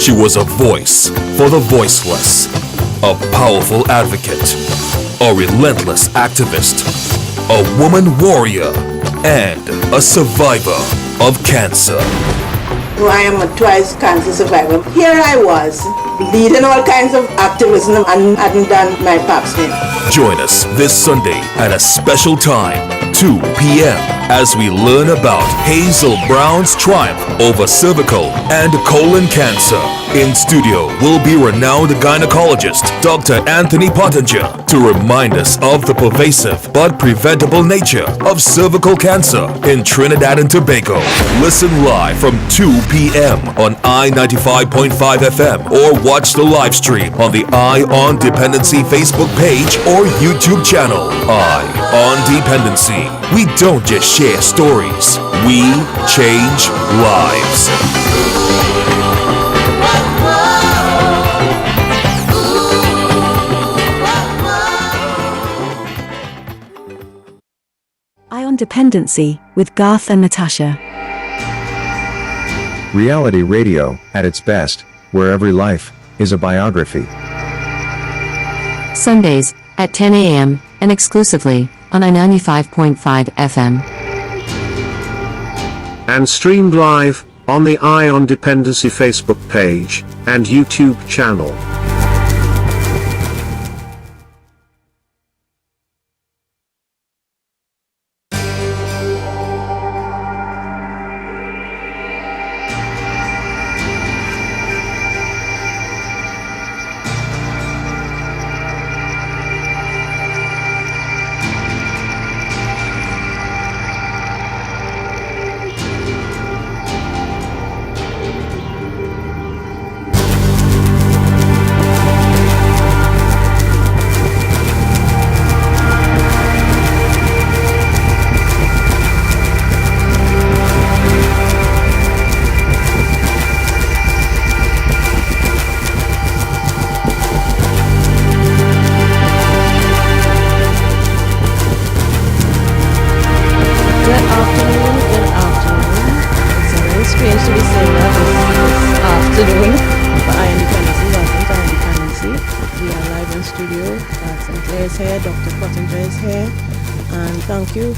She was a voice for the voiceless, a powerful advocate, a relentless activist, a woman warrior, and a survivor of cancer. I am a twice cancer survivor. Here I was, leading all kinds of activism and hadn't done my pap smear. Join us this Sunday at a special time, 2 p.m., as we learn about Hazel Brown's triumph over cervical and colon cancer. In studio will be renowned gynecologist Dr. Anthony Pottinger to remind us of the pervasive but preventable nature of cervical cancer in Trinidad and Tobago. Listen live from 2 p.m. on I-95.5 FM or watch the live stream on the Eye on Dependency Facebook page or YouTube channel. Eye on Dependency. We don't just share stories, we change lives. Eye on Dependency with Garth and Natasha. Reality radio at its best, where every life is a biography. Sundays at 10 a.m. and exclusively on I-95.5 FM. And streamed live on the Eye on Dependency Facebook page and YouTube channel.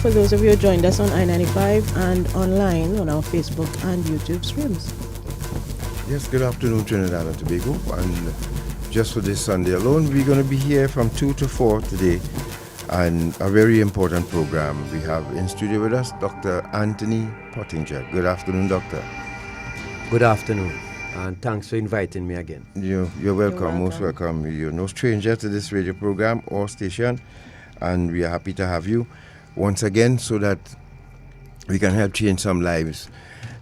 For those of you who joined us on I-95 and online on our Facebook and YouTube streams. Yes, good afternoon, Trinidad and Tobago. And just for this Sunday alone, we're going to be here from 2 to 4 today, and a very important program. We have in studio with us Dr. Anthony Pottinger. Good afternoon, Doctor. Good afternoon, and thanks for inviting me again. You're welcome, most welcome. You're no stranger to this radio program or station, and we are happy to have you once again so that we can help change some lives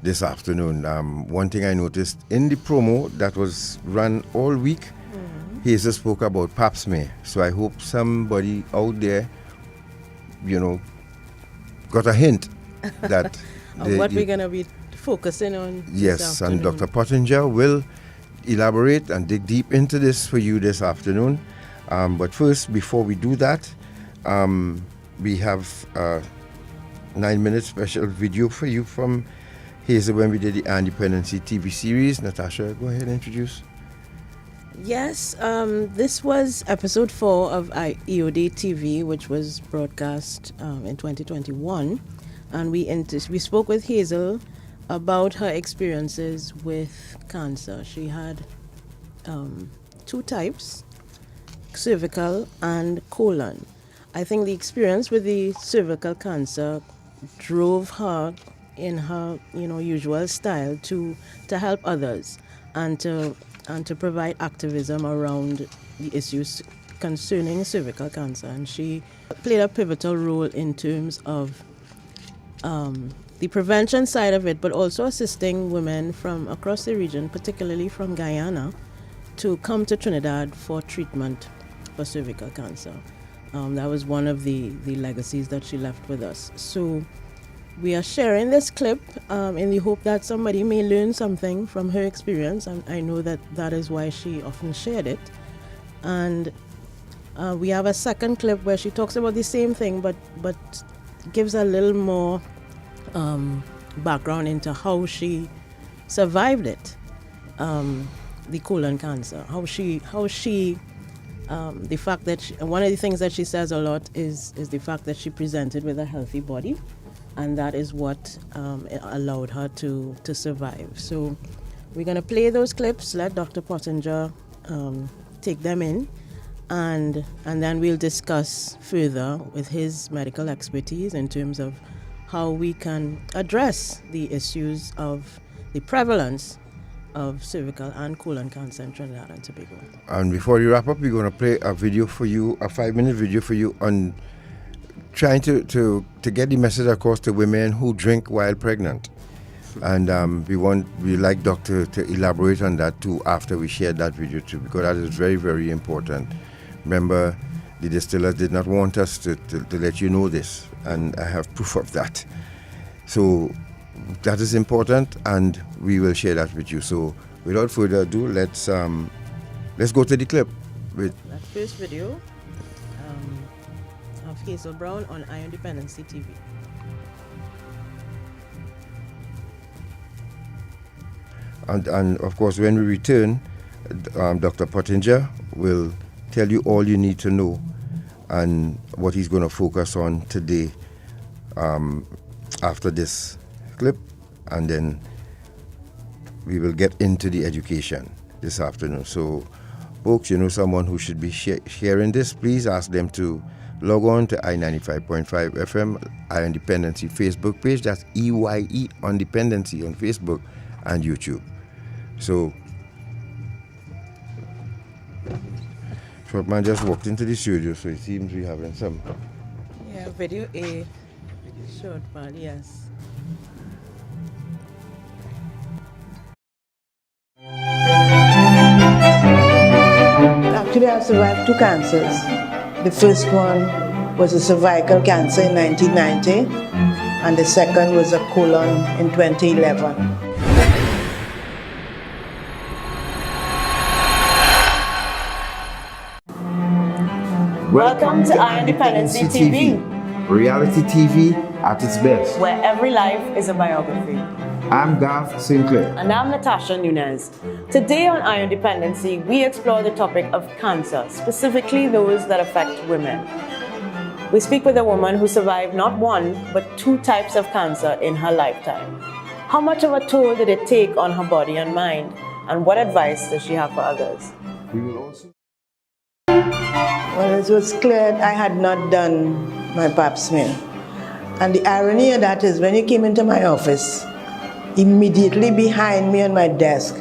this afternoon. One thing I noticed in the promo that was run all week, Hazel spoke about pap smear. So I hope somebody out there, got a hint that what we're going to be focusing on. Yes, and Dr. Pottinger will elaborate and dig deep into this for you this afternoon. But first, before we do that, we have a 9-minute special video for you from Hazel when we did the Dependency TV series. Natasha, go ahead and introduce. Yes, this was episode 4 of EOD TV, which was broadcast in 2021. And we spoke with Hazel about her experiences with cancer. She had 2 types, cervical and colon. I think the experience with the cervical cancer drove her in her usual style to help others and to provide activism around the issues concerning cervical cancer. And she played a pivotal role in terms of the prevention side of it, but also assisting women from across the region, particularly from Guyana, to come to Trinidad for treatment for cervical cancer. That was one of the legacies that she left with us. So we are sharing this clip in the hope that somebody may learn something from her experience, and I know that is why she often shared it. And we have a second clip where she talks about the same thing, but gives a little more background into how she survived it. the colon cancer. The fact that one of the things that she says a lot is the fact that she presented with a healthy body, and that is what allowed her to survive. So we're going to play those clips, let Dr. Pottinger take them in, and then we'll discuss further with his medical expertise in terms of how we can address the issues of the prevalence of cervical and colon cancer in Trinidad and Tobago. And before you wrap up, we're going to play a video for you, a 5-minute video for you on trying to get the message across to women who drink while pregnant. And we like Doctor to elaborate on that too after we share that video too, because that is very, very important. Remember, the distillers did not want us to let you know this, and I have proof of that. So that is important, and we will share that with you. So without further ado, let's go to the clip with that first video of Hazel Brown on Iron Dependency TV. And of course, when we return, Dr. Pottinger will tell you all you need to know and what he's going to focus on today after this clip, and then we will get into the education this afternoon. So folks, you know someone who should be sharing this, please ask them to log on to I95.5 FM Iron Dependency Facebook page. That's EYE on Dependency on Facebook and YouTube. So short man just walked into the studio, so it seems we're having some. Yeah, video A. Short man, yes. Actually, I survived 2 cancers. The first one was a cervical cancer in 1990, and the second was a colon in 2011. Welcome to Iron Dependency TV. Reality TV at its best. Where every life is a biography. I'm Garth Sinclair. And I'm Natasha Nunez. Today on Iron Dependency, we explore the topic of cancer, specifically those that affect women. We speak with a woman who survived not 1, but 2 types of cancer in her lifetime. How much of a toll did it take on her body and mind? And what advice does she have for others? We will also... Well, it was clear I had not done my pap smear. And the irony of that is when he came into my office, immediately behind me on my desk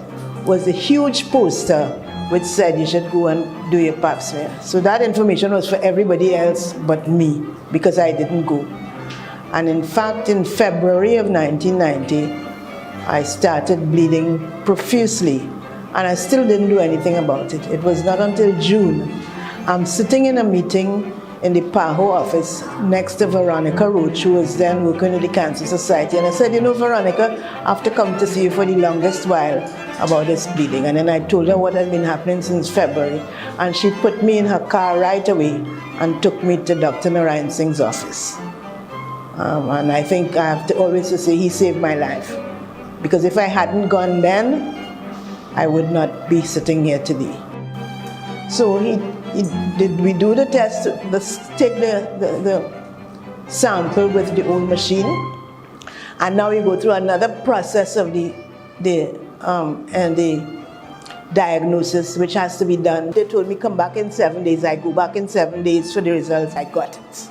was a huge poster which said you should go and do your pap smear. So that information was for everybody else but me, because I didn't go. And in fact, in February of 1990, I started bleeding profusely, and I still didn't do anything about it. It was not until June. I'm sitting in a meeting in the PAHO office next to Veronica Roach, who was then working with the Cancer Society. And I said, you know, Veronica, I have to come to see you for the longest while about this bleeding. And then I told her what had been happening since February. And she put me in her car right away and took me to Dr. Narayan Singh's office. And I think I have to always say he saved my life. Because if I hadn't gone then, I would not be sitting here today. So we do the test, take the sample with the old machine, and now we go through another process of the diagnosis, which has to be done. They told me come back in 7 days. I go back in 7 days for the results. I got it,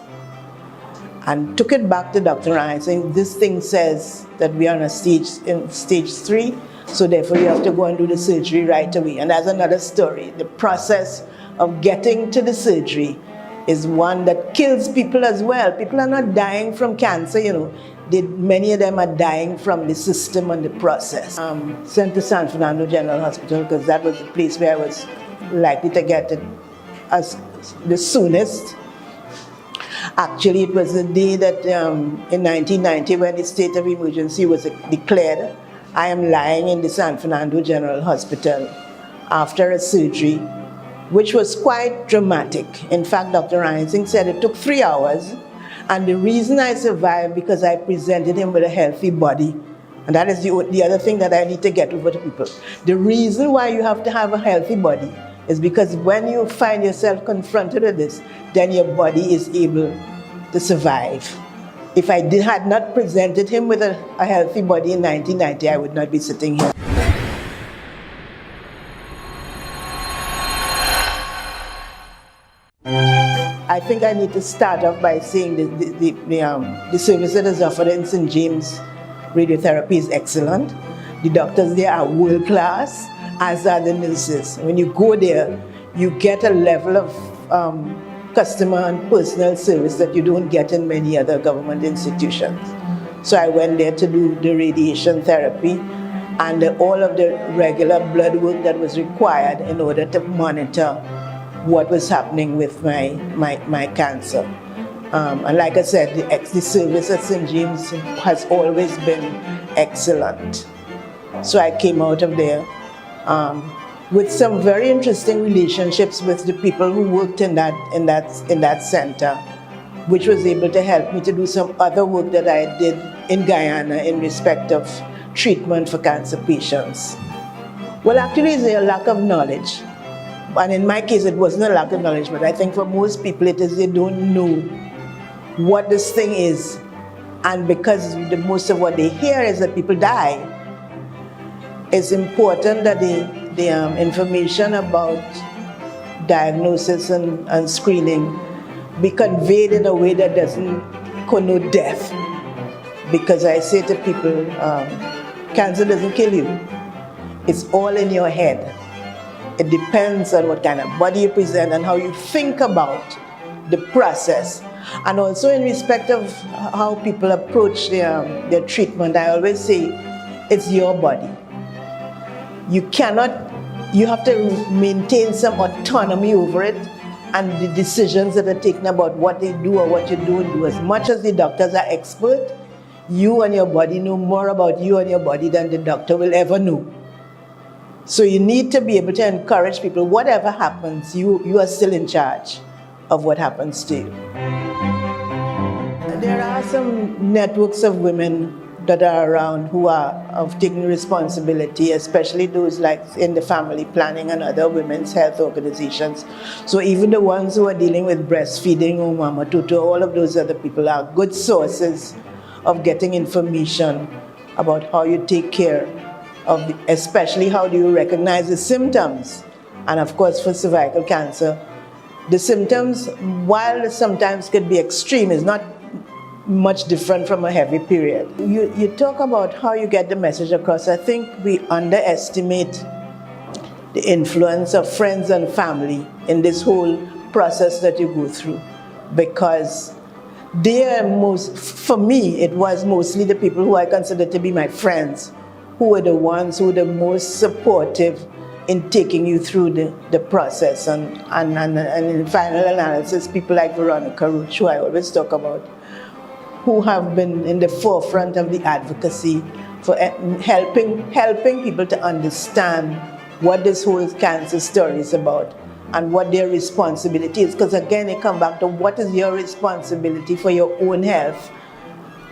and took it back to Dr. Ryan, saying this thing says that we are in stage 3. So therefore you have to go and do the surgery right away. And that's another story. The process of getting to the surgery is one that kills people as well. People are not dying from cancer, you know. Many of them are dying from the system and the process. Sent to San Fernando General Hospital because that was the place where I was likely to get it as the soonest. Actually, it was the day that in 1990 when the state of emergency was declared. I am lying in the San Fernando General Hospital after a surgery, which was quite dramatic. In fact, Dr. Ryan Singh said it took 3 hours, and the reason I survived because I presented him with a healthy body And that is the other thing that I need to get over to people. The reason why you have to have a healthy body is because when you find yourself confronted with this, then your body is able to survive. If I had not presented him with a healthy body in 1990, I would not be sitting here. I think I need to start off by saying the service that is offered in St. James Radiotherapy is excellent. The doctors there are world class, as are the nurses. When you go there, you get a level of customer and personal service that you don't get in many other government institutions. So I went there to do the radiation therapy and all of the regular blood work that was required in order to monitor what was happening with my cancer. And like I said, the service at St. James has always been excellent. So I came out of there with some very interesting relationships with the people who worked in that center, which was able to help me to do some other work that I did in Guyana in respect of treatment for cancer patients. Well, actually, it's a lack of knowledge. And in my case, it wasn't a lack of knowledge, but I think for most people it is they don't know what this thing is. And because most of what they hear is that people die, it's important that the information about diagnosis and screening be conveyed in a way that doesn't connote death. Because I say to people, cancer doesn't kill you. It's all in your head. It depends on what kind of body you present and how you think about the process. And also in respect of how people approach their treatment, I always say it's your body. You have to maintain some autonomy over it and the decisions that are taken about what they do or what you don't do. As much as the doctors are expert, you and your body know more about you and your body than the doctor will ever know. So you need to be able to encourage people, whatever happens, you are still in charge of what happens to you. There are some networks of women that are around who are of taking responsibility, especially those like in the family planning and other women's health organizations. So even the ones who are dealing with breastfeeding or Mama Tutu, all of those other people are good sources of getting information about how you take care of, especially how do you recognize the symptoms. And of course for cervical cancer, the symptoms, while they sometimes could be extreme, is not much different from a heavy period. You talk about how you get the message across. I think we underestimate the influence of friends and family in this whole process that you go through, because for me, it was mostly the people who I consider to be my friends who were the ones who were the most supportive in taking you through the process. And in final analysis, people like Veronica Roach, who I always talk about, who have been in the forefront of the advocacy for helping people to understand what this whole cancer story is about and what their responsibility is. Because again, it comes back to what is your responsibility for your own health.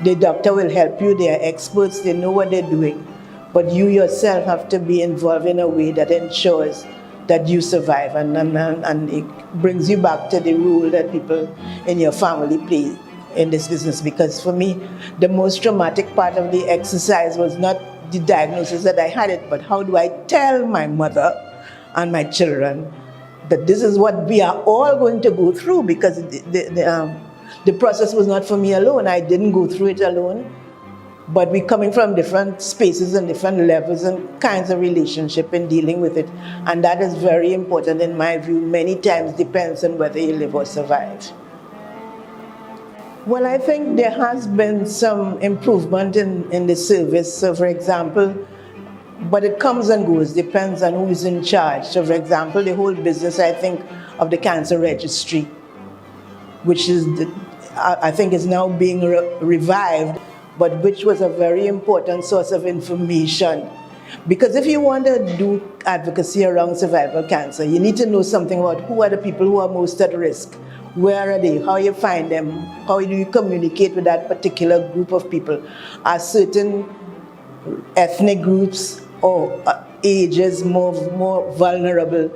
The doctor will help you, they are experts, they know what they're doing. But you yourself have to be involved in a way that ensures that you survive. And it brings you back to the role that people in your family play in this business. Because for me, the most traumatic part of the exercise was not the diagnosis that I had it, but how do I tell my mother and my children that this is what we are all going to go through, because the process was not for me alone. I didn't go through it alone. But we're coming from different spaces and different levels and kinds of relationship in dealing with it. And that is very important in my view. Many times depends on whether you live or survive. Well, I think there has been some improvement in the service. So for example, but it comes and goes, depends on who is in charge. So for example, the whole business, I think, of the cancer registry, which is, I think is now being revived, but which was a very important source of information. Because if you want to do advocacy around cervical cancer, you need to know something about who are the people who are most at risk. Where are they? How you find them? How do you communicate with that particular group of people? Are certain ethnic groups or ages more vulnerable,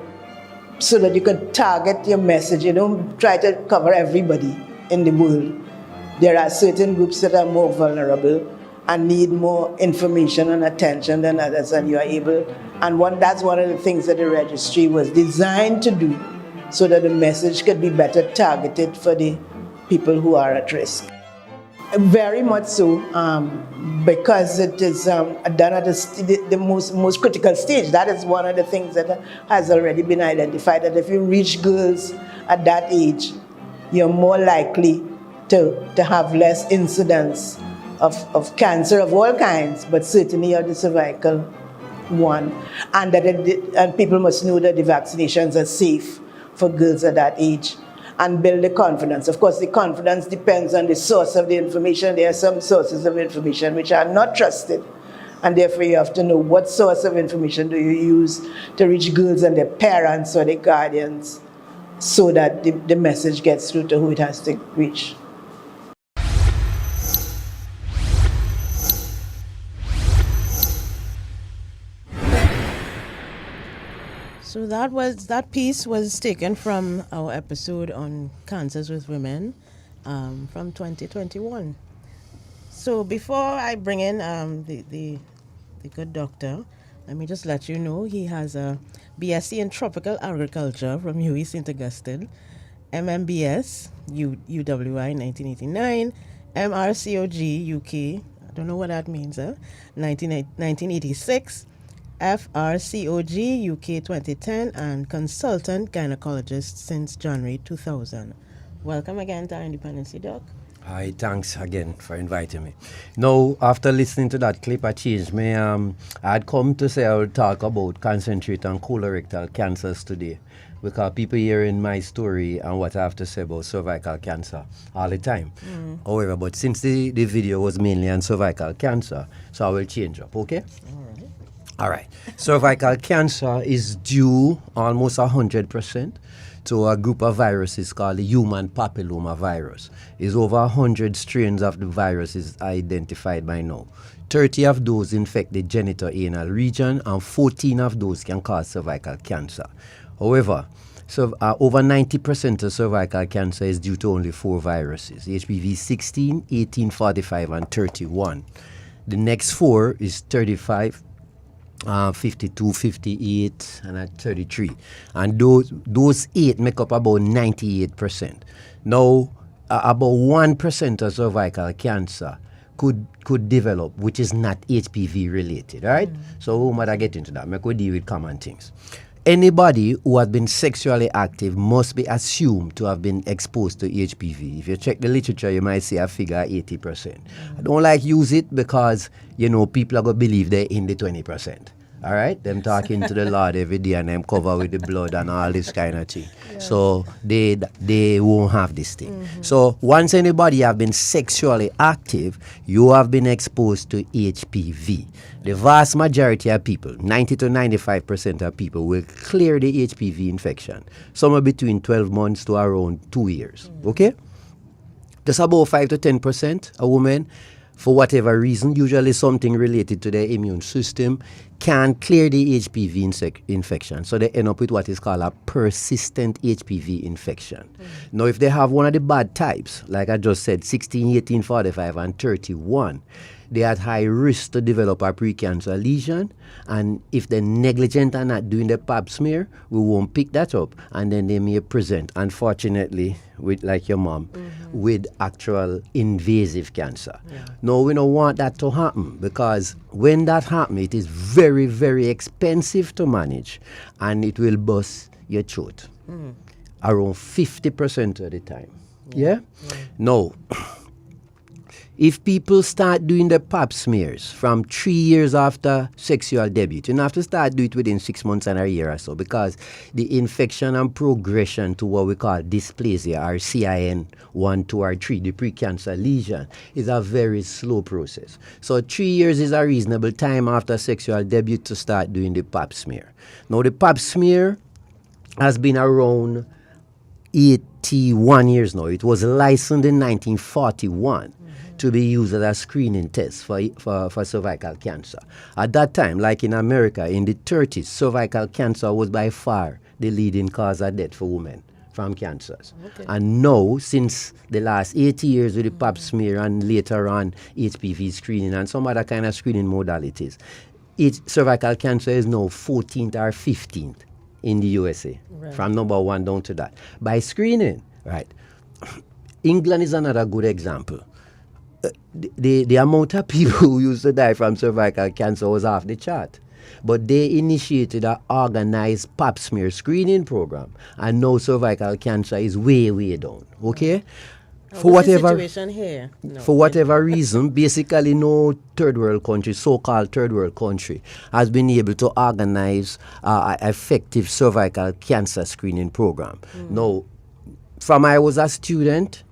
so that you can target your message. You don't try to cover everybody in the world. There are certain groups that are more vulnerable and need more information and attention than others, and you are able, and that's one of the things that the registry was designed to do, so that the message could be better targeted for the people who are at risk. Very much so, because it is done at the most critical stage. That is one of the things that has already been identified, that if you reach girls at that age, you're more likely to have less incidence of cancer of all kinds, but certainly of the cervical one. And and people must know that the vaccinations are safe for girls at that age, and build the confidence. Of course, the confidence depends on the source of the information. There are some sources of information which are not trusted, and therefore you have to know what source of information do you use to reach girls and their parents or their guardians, so that the message gets through to who it has to reach. So that piece was taken from our episode on cancers with women from 2021. So before I bring in the good doctor, let me just let you know he has a BSc in Tropical Agriculture from UWI St. Augustine, MMBS, UWI 1989, MRCOG UK, I don't know what that means, 1986, FRCOG UK 2010, and consultant gynecologist since January 2000. Welcome again to our Independency, Doc. Hi, thanks again for inviting me. Now, after listening to that clip, I changed me. I had come to say I would talk about, concentrate on colorectal cancers today, because people hearing my story and what I have to say about cervical cancer all the time. However, but since the video was mainly on cervical cancer, so I will change up, okay? All right. Cervical cancer is due almost 100% to a group of viruses called the human papilloma virus. It's over 100 strains of the virus is identified by now. 30 of those infect the genitoanal region, and 14 of those can cause cervical cancer. However, over 90% of cervical cancer is due to only 4 viruses: HPV 16, 18, 45, and 31. The next 4 is 35, 52, 58, and 33. And those 8 make up about 98%. Now, about 1% of cervical cancer could develop, which is not HPV related, right? So we might get into that. We could deal with common things. Anybody who has been sexually active must be assumed to have been exposed to HPV. If you check the literature, you might see a figure 80%. I don't like use it because, people are going to believe they're in the 20%. All right? Them talking to the Lord every day and them cover with the blood and all this kind of thing. Yeah. So they won't have this thing. So once anybody have been sexually active, you have been exposed to HPV. The vast majority of people, 90 to 95% of people, will clear the HPV infection somewhere between 12 months to around 2 years. Okay? Just about 5 to 10% of women, for whatever reason, usually something related to their immune system, can clear the HPV infection. So they end up with what is called a persistent HPV infection. Now, if they have one of the bad types, like I just said, 16, 18, 45, and 31, they are at high risk to develop a precancer lesion. And if they're negligent and not doing the pap smear, we won't pick that up. And then they may present, unfortunately, with like your mom, with actual invasive cancer. Yeah. No, we don't want that to happen, because when that happens, it is very, very expensive to manage, and it will bust your throat around 50% of the time. Yeah? No. If people start doing the pap smears from 3 years after sexual debut, you don't have to start doing it within 6 months and a year or so, because the infection and progression to what we call dysplasia, or CIN 1, 2, or 3, the precancer lesion, is a very slow process. So 3 years is a reasonable time after sexual debut to start doing the pap smear. Now, the pap smear has been around 81 years now. It was licensed in 1941. to be used as a screening test for cervical cancer. At that time, like in America, in the 30s, cervical cancer was by far the leading cause of death for women from cancers. Okay. And now, since the last 80 years with the pap smear and later on HPV screening and some other kind of screening modalities, cervical cancer is now 14th or 15th in the USA, from number 1 down to that. By screening, right? England is another good example. The amount of people who used to die from cervical cancer was off the chart. But they initiated an organized pap smear screening program, and now cervical cancer is way, way down. Okay? For whatever situation here? No. For whatever reason, basically no third world country, so-called third world country, has been able to organize an effective cervical cancer screening program. Now, from I was a student,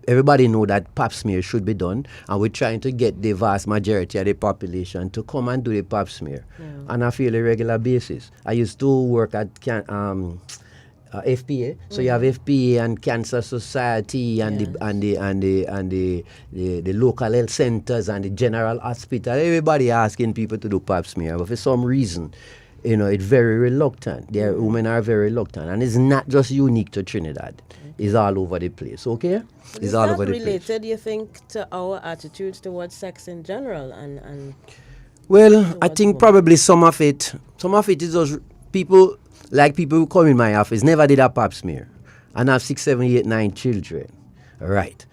everybody know that pap smear should be done, and we're trying to get the vast majority of the population to come and do the pap smear on a fairly regular basis. I used to work at FPA, so you have FPA and Cancer Society and the local health centers and the general hospital. Everybody asking people to do pap smear, but for some reason, it's very reluctant. Women are very reluctant, and it's not just unique to Trinidad. It's all over the place. Okay, it's all over the place. Is that related, you think, to our attitudes towards sex in general, and? Well, I think probably some of it is just people. Like people who come in my office never did a pap smear and have 6, 7, 8, 9 children. Right.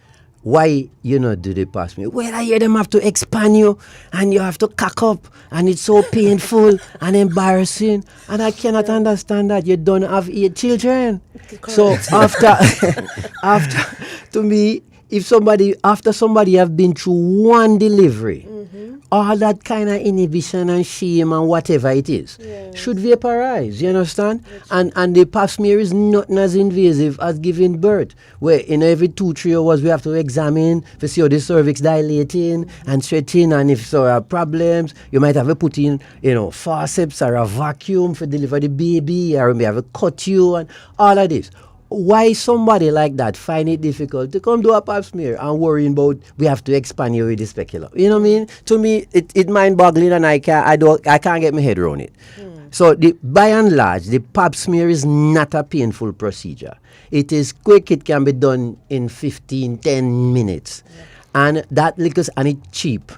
Why you not do the pap smear? Well, I hear them have to expand you and you have to cock up and it's so painful and embarrassing. And I cannot understand that. You don't have 8 children. Correct. So after to me, after somebody have been through one delivery, all that kind of inhibition and shame and whatever it is should vaporize, you understand? And the pap smear is not as invasive as giving birth, where in every 2-3 hours we have to examine to see how the cervix dilating and sweating, and if there are problems, you might have to put in, forceps or a vacuum for deliver the baby, or maybe have to cut you and all of this. Why somebody like that find it difficult to come do a pap smear and worrying about we have to expand you with the speculum? You know what I mean? To me, it mind-boggling, and I can't get my head around it. So by and large, the pap smear is not a painful procedure. It is quick. It can be done in 10 minutes, and it's cheap.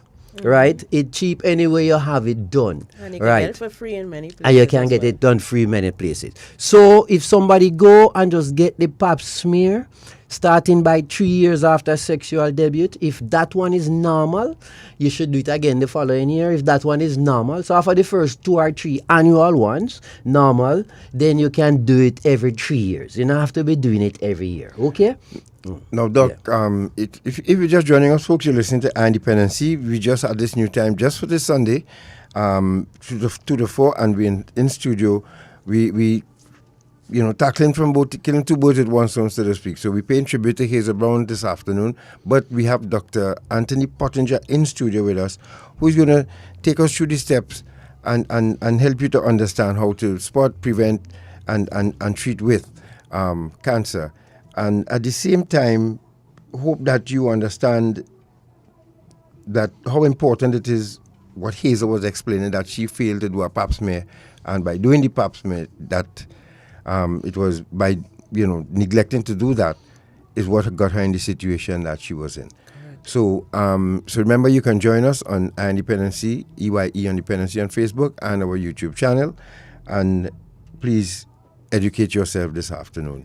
Right? It's cheap anyway you have it done. And you can get it for free in many places. And you can get it done free in many places. So if somebody go and just get the pap smear, starting by 3 years after sexual debut, if that one is normal, you should do it again the following year. If that one is normal, so after the first 2 or 3 annual ones, normal, then you can do it every 3 years. You don't have to be doing it every year. Okay? Now, Doc, if you're just joining us, folks, you're listening to Dependency. We just had this new time just for this Sunday, to the 4, and we're in studio. We tackling killing 2 birds with 1 stone, so to speak. So we're paying tribute to Hazel Brown this afternoon, but we have Dr. Anthony Pottinger in studio with us, who's going to take us through the steps and help you to understand how to spot, prevent, and treat with cancer. And at the same time, hope that you understand that how important it is what Hazel was explaining, that she failed to do a pap smear, and by doing the pap smear, that it was by neglecting to do that is what got her in the situation that she was in. So remember, you can join us on Dependency, EYE on Dependency on Facebook and our YouTube channel, and please educate yourself this afternoon.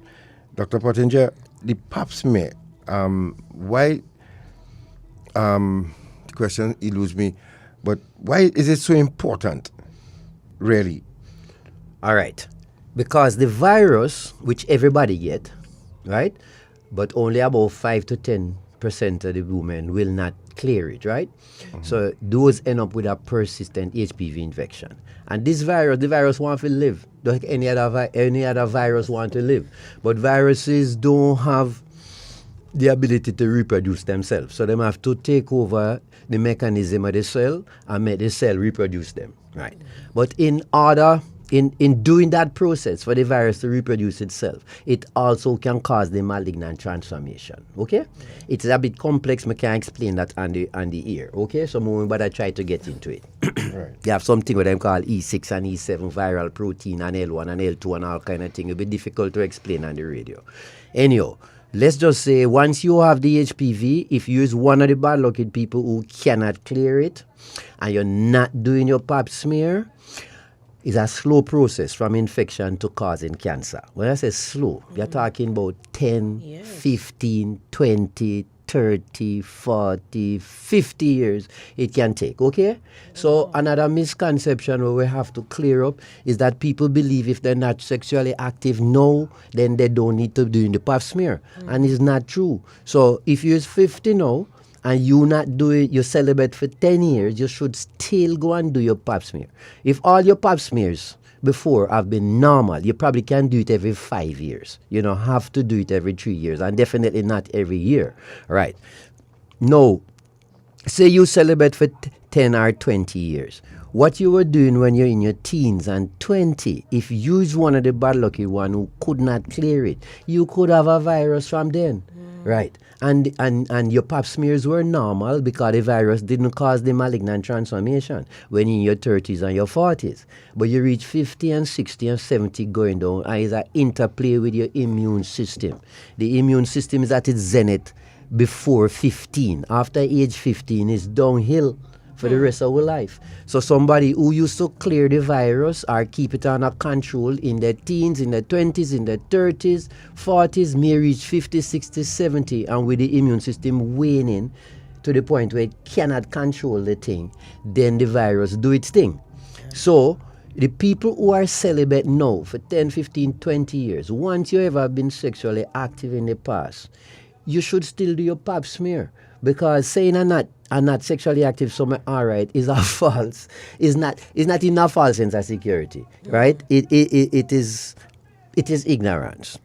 Dr. Pottinger, the pap smear, why, the question eludes me, but why is it so important, really? All right. Because the virus, which everybody get, right, but only about 5 to 10% of the women will not clear it, right? So those end up with a persistent HPV infection. And this virus, the virus wants to live. Like any other virus want to live. But viruses don't have the ability to reproduce themselves. So they have to take over the mechanism of the cell and make the cell reproduce them. Right. But in order in doing that process for the virus to reproduce itself, it also can cause the malignant transformation. Okay, it's a bit complex. I can't explain that on the air. Okay, so moving, but I try to get into it. Right. You have something what them call E6 and E7 viral protein and L1 and L2 and all kind of thing. It'll be difficult to explain on the radio. Anyhow, let's just say once you have the HPV, if you use one of the bad lucky people who cannot clear it, and you're not doing your pap smear, it's a slow process from infection to causing cancer. When I say slow, you're talking about 10, 15, 20, 30, 40, 50 years it can take, okay? So another misconception where we have to clear up is that people believe if they're not sexually active now, then they don't need to do the pap smear. And it's not true. So if you're 50 now, and you not do it, you celibate for 10 years, you should still go and do your pap smear. If all your pap smears before have been normal, you probably can do it every 5 years. You don't have to do it every 3 years, and definitely not every year. Right. No, say you celibate for 10 or 20 years. What you were doing when you're in your teens and 20, if you use one of the bad lucky one who could not clear it, you could have a virus from then. Right. And your pap smears were normal because the virus didn't cause the malignant transformation when in your 30s and your 40s. But you reach 50 and 60 and 70 going down, and it's an interplay with your immune system. The immune system is at its zenith before 15. After age 15, it's downhill for the rest of our life. So somebody who used to clear the virus or keep it under control in their teens, in their 20s, in their 30s, 40s, may reach 50, 60, 70, and with the immune system waning to the point where it cannot control the thing, then the virus do its thing. So the people who are celibate now for 10, 15, 20 years, once you ever been sexually active in the past, you should still do your pap smear. Because saying I'm not sexually active, so I'm all right, is a false. Is not in a false sense of security, right? It is ignorance,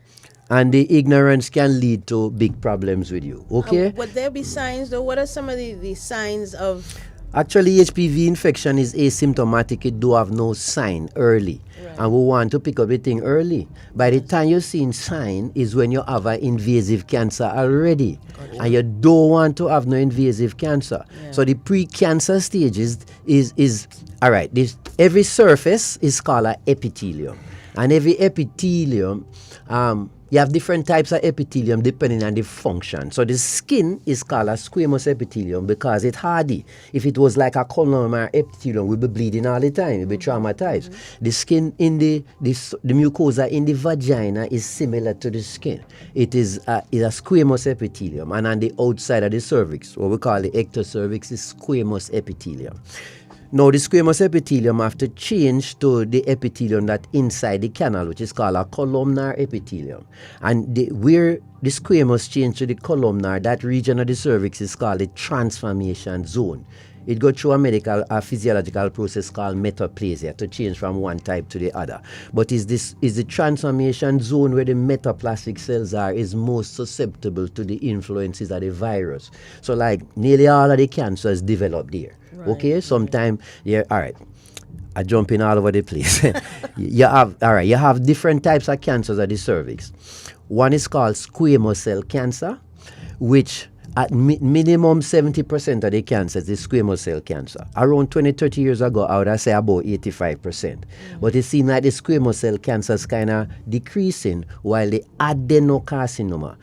and the ignorance can lead to big problems with you. Okay. Would there be signs though? What are some of the signs of? Actually, HPV infection is asymptomatic. It do have no sign early. Right. And we want to pick up the thing early. By the time you're seeing sign is when you have an invasive cancer already. And you don't want to have no invasive cancer. Yeah. So the pre-cancer stages is all right. Every surface is called an epithelium. And every epithelium, you have different types of epithelium depending on the function. So the skin is called a squamous epithelium because it's hardy. If it was like a columnar epithelium, we'd be bleeding all the time. We'd be traumatized. The skin in the mucosa in the vagina is similar to the skin. It is a squamous epithelium. And on the outside of the cervix, what we call the ectocervix, is squamous epithelium. Now, the squamous epithelium have to change to the epithelium that inside the canal, which is called a columnar epithelium. And where the squamous change to the columnar, that region of the cervix is called the transformation zone. It goes through a physiological process called metaplasia to change from one type to the other. But is the transformation zone where the metaplastic cells is most susceptible to the influences of the virus. So like nearly all of the cancers develop there. Right. Okay, sometimes, yeah, all right. I jump in all over the place. You have different types of cancers of the cervix. One is called squamous cell cancer, which at minimum 70% of the cancers is squamous cell cancer. Around 20, 30 years ago, I would say about 85%. But it seems like the squamous cell cancer is kind of decreasing, while the adenocarcinoma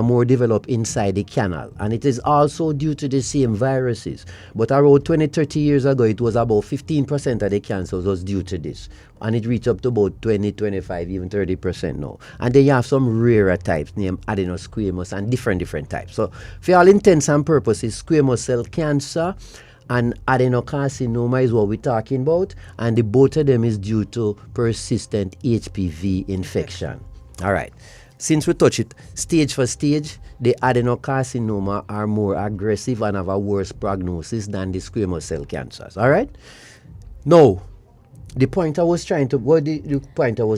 more develop inside the canal, and it is also due to the same viruses. But around 20, 30 years ago, it was about 15% of the cancers was due to this, and it reached up to about 20, 25, even 30% now. And then you have some rarer types named adenosquamous and different types. So for all intents and purposes, squamous cell cancer and adenocarcinoma is what we're talking about, and the both of them is due to persistent HPV infection. All right. Since we touch it stage for stage, the adenocarcinoma are more aggressive and have a worse prognosis than the squamous cell cancers. All right? Now, the point I was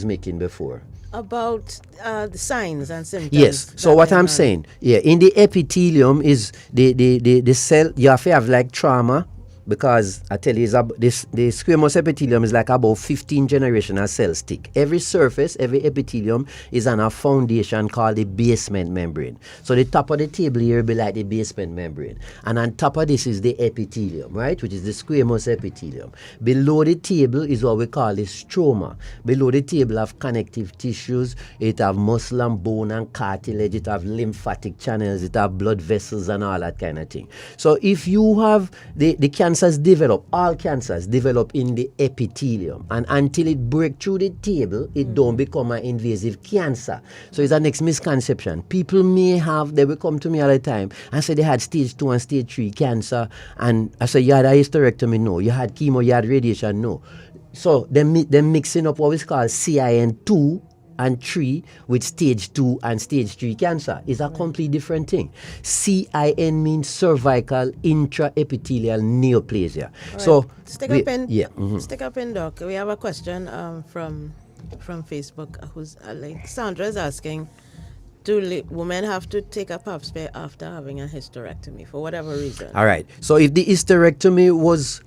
making before? About the signs and symptoms. Yes. So what I'm saying, in the epithelium is the cell, you have to have like trauma, because I tell you, the squamous epithelium is like about 15 generational cells thick. Every surface, every epithelium is on a foundation called the basement membrane. So the top of the table here will be like the basement membrane. And on top of this is the epithelium, right, which is the squamous epithelium. Below the table is what we call the stroma. Below the table have connective tissues, it have muscle and bone and cartilage, it have lymphatic channels, it have blood vessels and all that kind of thing. So if you have the cancers develop, all cancers develop in the epithelium, and until it break through the table, it don't become an invasive cancer. So it's the next misconception. People may have, they will come to me all the time and say they had stage 2 and stage 3 cancer, and I say, you had a hysterectomy? No. You had chemo, you had radiation? No. So they're mixing up what is called CIN2 and 3 with stage 2 and stage 3 cancer. Is a complete different thing. CIN means cervical intraepithelial neoplasia. Right. So stick up in, Doc. We have a question from Facebook. Who's like Sandra is asking, do women have to take a pap smear after having a hysterectomy for whatever reason? All right. So if the hysterectomy was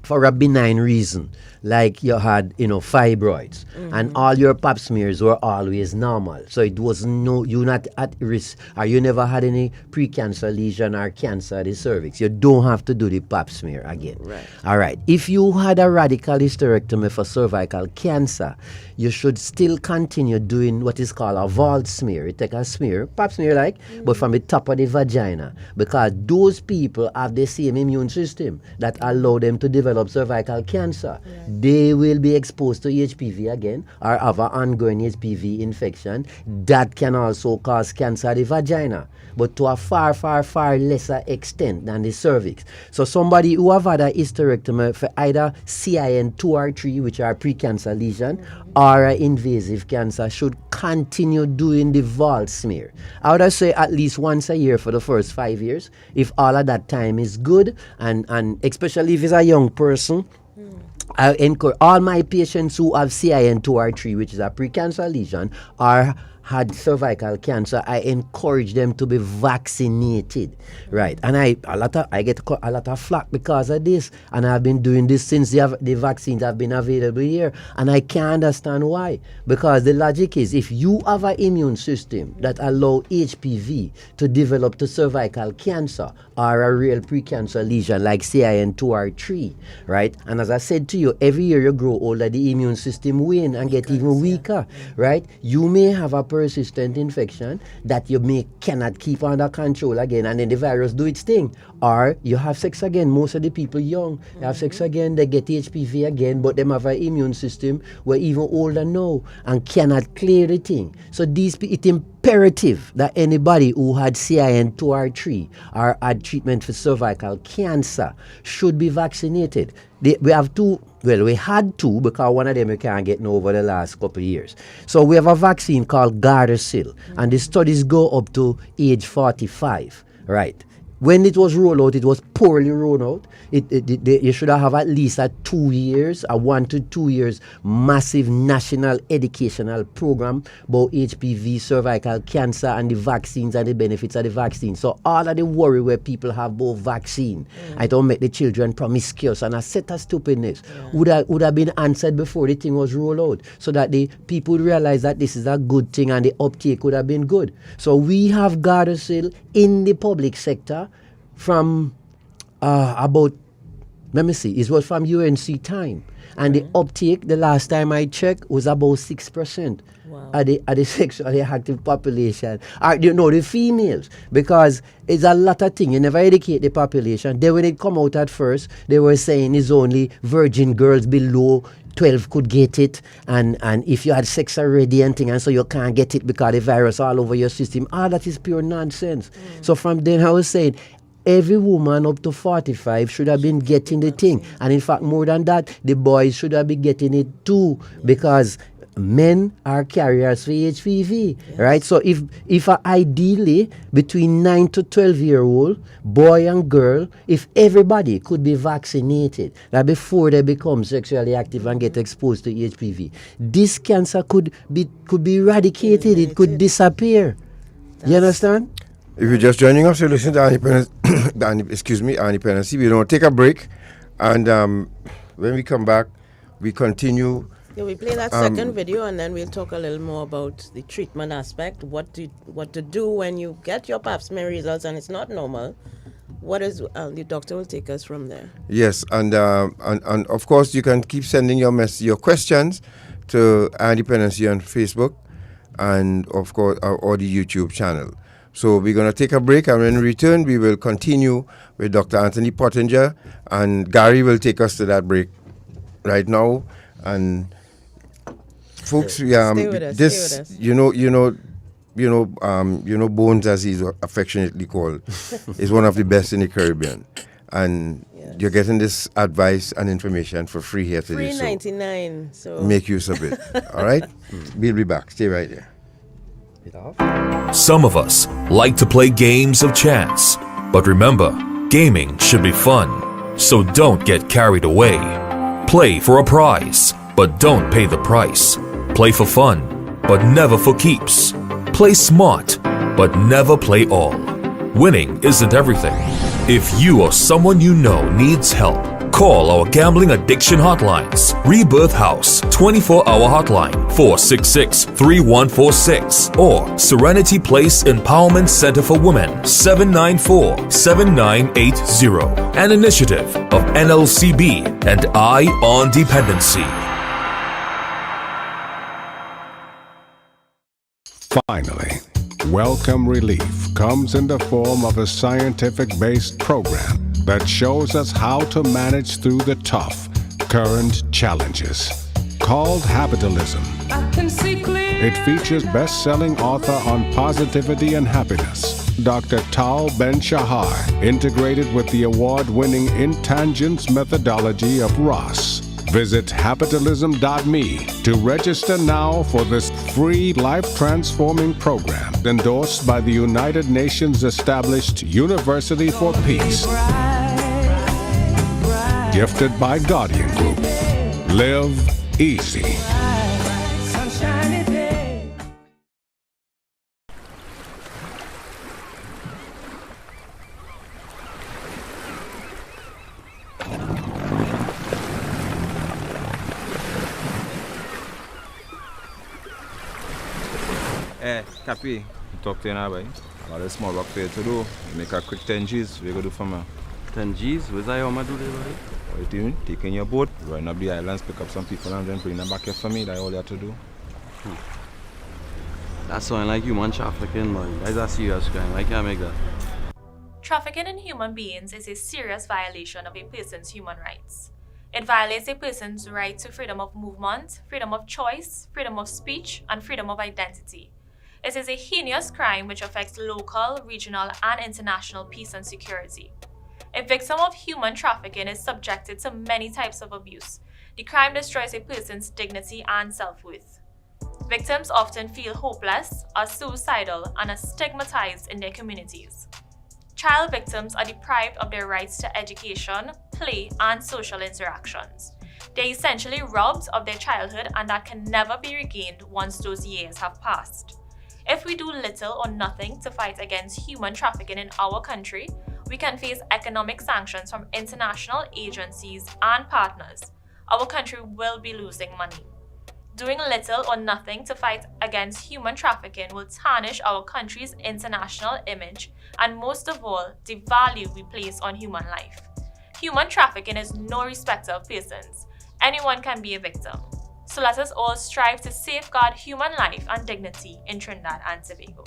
for a benign reason, like you had, fibroids, and all your pap smears were always normal, so it was you're not at risk, or you never had any precancer lesion or cancer of the cervix, you don't have to do the pap smear again. Right. All right. If you had a radical hysterectomy for cervical cancer, you should still continue doing what is called a vault smear. You take a smear, pap smear but from the top of the vagina, because those people have the same immune system that allow them to develop cervical cancer. Right. They will be exposed to HPV again or have an ongoing HPV infection that can also cause cancer of the vagina, but to a far, far, far lesser extent than the cervix. So somebody who have had a hysterectomy for either CIN2 or 3, which are precancer lesion, or an invasive cancer, should continue doing the vault smear. I would say at least once a year for the first 5 years, if all of that time is good, and especially if it's a young person. I encourage all my patients who have CIN2 or 3, which is a precancer lesion, or had cervical cancer, I encourage them to be vaccinated, right? And I get a lot of flack because of this, and I've been doing this since the vaccines have been available here, and I can't understand why. Because the logic is, if you have an immune system that allow HPV to develop to cervical cancer or a real precancer lesion like CIN2 or 3, right? And as I said to you, every year you grow older, the immune system wane and get even weaker, right? You may have a persistent infection that you cannot keep under control again, and then the virus do its thing. Or you have sex again. Most of the people young, they have sex again, they get HPV again, but they have an immune system where even older now and cannot clear the thing. So it's imperative that anybody who had CIN2 or 3 or had treatment for cervical cancer should be vaccinated. We had two because one of them we can't get no over the last couple of years. So we have a vaccine called Gardasil, and the studies go up to age 45, right? When it was rolled out, it was poorly rolled out. You should have at least a 1 to 2 years massive national educational program about HPV, cervical cancer, and the vaccines and the benefits of the vaccine. So all of the worry where people have about vaccine, I don't make the children promiscuous, and a set of stupidness would have been answered before the thing was rolled out, so that the people would realize that this is a good thing and the uptake would have been good. So we have Gardasil in the public sector from it was from UNC time, and the uptake the last time I checked was about 6%. Wow. At the sexually active population, the females, because it's a lot of things. You never educate the population. Then when it come out at first, they were saying it's only virgin girls below 12 could get it, and if you had sex already and so you can't get it because the virus all over your system. That is pure nonsense. So from then I was saying, every woman up to 45 should have been getting the thing. And in fact, more than that, the boys should have been getting it too, because men are carriers for HPV, right? So if ideally between 9 to 12-year-old, boy and girl, if everybody could be vaccinated, that before they become sexually active and get exposed to HPV, this cancer could be eradicated. It could disappear. You understand? If you're just joining us, you're listening to Dependency. We're going to take a break, And when we come back, we continue. Yeah, we play that second video, and then we'll talk a little more about the treatment aspect, what to do when you get your pap smear results and it's not normal. What is the doctor will take us from there. Yes, and of course you can keep sending your questions to Dependency on Facebook, and of course or the YouTube channel. So we're going to take a break, and when we return, we will continue with Dr. Anthony Pottinger, and Gary will take us to that break right now. And folks, stay with us, this stay with us. You know, Bones, as he's affectionately called, is one of the best in the Caribbean, and you're getting this advice and information for free here today. Free 99. So make use of it. All right, we'll be back. Stay right there. Some of us like to play games of chance, but remember, gaming should be fun, so don't get carried away. Play for a prize, but don't pay the price. Play for fun, but never for keeps. Play smart, but never play all. Winning isn't everything. If you or someone you know needs help, call our gambling addiction hotlines. Rebirth House 24-hour hotline 466-3146 or Serenity Place Empowerment Center for Women 794-7980. An initiative of NLCB and Eye on Dependency. Finally, Welcome Relief comes in the form of a scientific-based program that shows us how to manage through the tough, current challenges. Called Habitalism. It features best-selling author on positivity and happiness, Dr. Tal Ben-Shahar, integrated with the award-winning Intangents methodology of Ross. Visit habitalism.me to register now for this free life-transforming program endorsed by the United Nations established University for Peace. Gifted by Guardian Group. Live easy. Hey, Cappy, talk to you now, boy. I got a small work for you to do. Make a quick 10 G's. What you gonna do for me? 10 G's? What's that I'm gonna do there, boy? What you doing? Taking your boat, run up the islands, pick up some people and then bring them back here for me. That's all you have to do. That's something like human trafficking, boy. That's a serious crime. I can't make that. Trafficking in human beings is a serious violation of a person's human rights. It violates a person's right to freedom of movement, freedom of choice, freedom of speech, and freedom of identity. It is a heinous crime which affects local, regional, and international peace and security. A victim of human trafficking is subjected to many types of abuse. The crime destroys a person's dignity and self-worth. Victims often feel hopeless, are suicidal, and are stigmatized in their communities. Child victims are deprived of their rights to education, play, and social interactions. They're essentially robbed of their childhood, and that can never be regained once those years have passed. If we do little or nothing to fight against human trafficking in our country, we can face economic sanctions from international agencies and partners. Our country will be losing money. Doing little or nothing to fight against human trafficking will tarnish our country's international image and, most of all, the value we place on human life. Human trafficking is no respecter of persons. Anyone can be a victim. So let us all strive to safeguard human life and dignity in Trinidad and Tobago.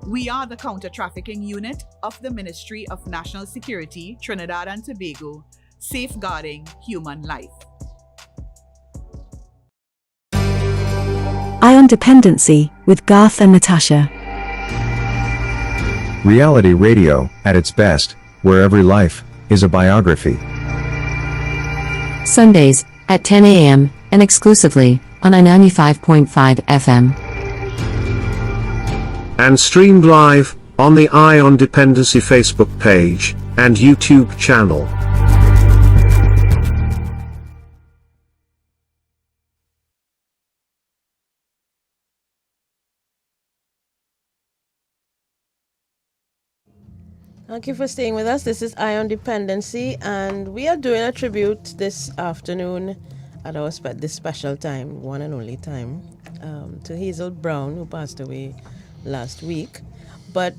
We are the Counter-Trafficking Unit of the Ministry of National Security, Trinidad and Tobago, safeguarding human life. Eye on Dependency with Garth and Natasha. Reality radio, at its best, where every life is a biography. Sundays at 10 a.m. and exclusively on 95.5 FM. And streamed live on the Eye on Dependency Facebook page and YouTube channel. Thank you for staying with us. This is Ion Dependency, and we are doing a tribute this afternoon at our this special time, one and only time, to Hazel Brown, who passed away last week. But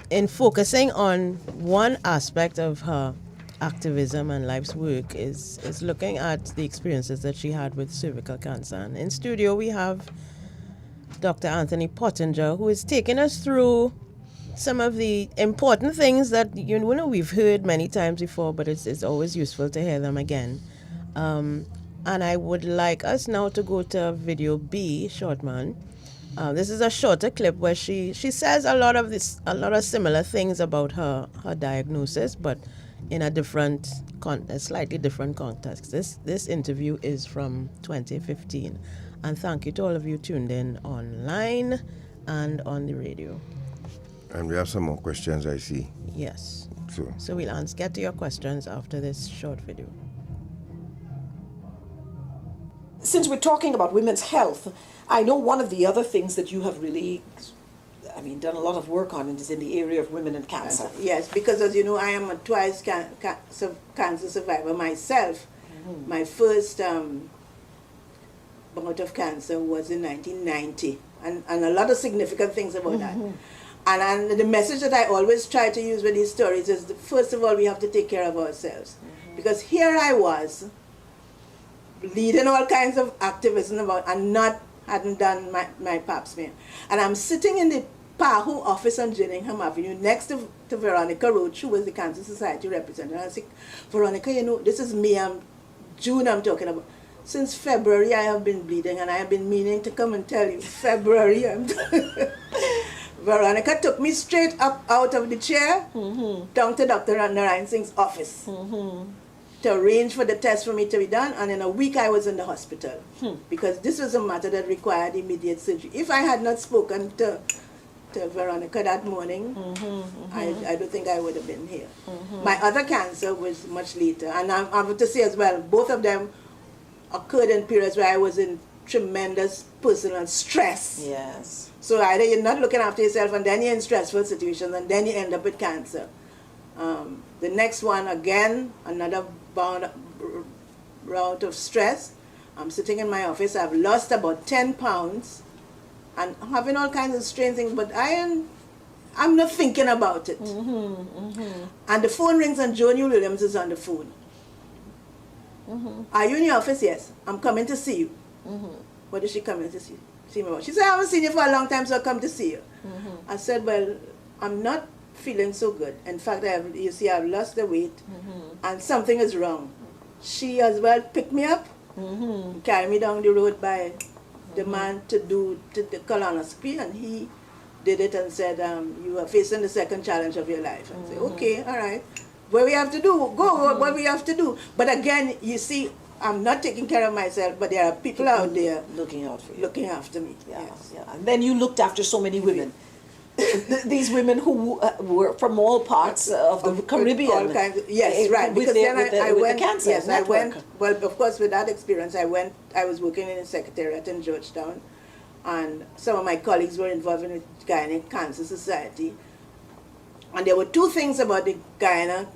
in focusing on one aspect of her activism and life's work is looking at the experiences that she had with cervical cancer. And in studio, we have Dr. Anthony Pottinger, who is taking us through some of the important things that we've heard many times before, but it's always useful to hear them again. And I would like us now to go to video B, Shortman. This is a shorter clip where she says a lot of similar things about her diagnosis, but in a slightly different context. This interview is from 2015, and thank you to all of you tuned in online and on the radio. And we have some more questions, I see. Yes. So we'll get to your questions after this short video. Since we're talking about women's health, I know one of the other things that you have really, done a lot of work on is in the area of women and cancer. Yes, because as you know, I am a twice cancer survivor myself. Mm-hmm. My first bout of cancer was in 1990, and a lot of significant things about that. And the message that I always try to use with these stories is, first of all, we have to take care of ourselves. Because here I was, leading all kinds of activism and hadn't done my pap smear. And I'm sitting in the PAHU office on Gillingham Avenue next to Veronica Roach, who was the Cancer Society representative. And I said, Veronica, this is me, June I'm talking about. Since February I have been bleeding, and I have been meaning to come and tell you, February Veronica took me straight up out of the chair, down to Dr. Narayan Singh's office to arrange for the test for me to be done, and in a week I was in the hospital because this was a matter that required immediate surgery. If I had not spoken to Veronica that morning, I don't think I would have been here. My other cancer was much later, and I have to say as well, both of them occurred in periods where I was in tremendous personal stress. Yes. So either you're not looking after yourself, and then you're in stressful situations, and then you end up with cancer. The next one, again, another round of stress. I'm sitting in my office. I've lost about 10 pounds and having all kinds of strange things, but I'm not thinking about it. And the phone rings and Joni Williams is on the phone. Are you in your office? Yes. I'm coming to see you. What is she coming to see me about? She said, I haven't seen you for a long time, so I'll come to see you. I said, well, I'm not feeling so good. In fact, I've lost the weight and something is wrong. She as well picked me up, carried me down the road by the man to do the colonoscopy, and he did it and said, you are facing the second challenge of your life. I said, okay, all right. What we have to do, what we have to do. But again, you see, I'm not taking care of myself, but there are people out there looking out for you, looking after me. Yes. And then you looked after so many women. These women who were from all parts of the Caribbean. All kinds yes, right. Because then I went. Cancer yes, network. I went. Well, of course, with that experience, I was working in a secretariat in Georgetown, and some of my colleagues were involved in the Guyana Cancer Society. And there were two things about the Guyana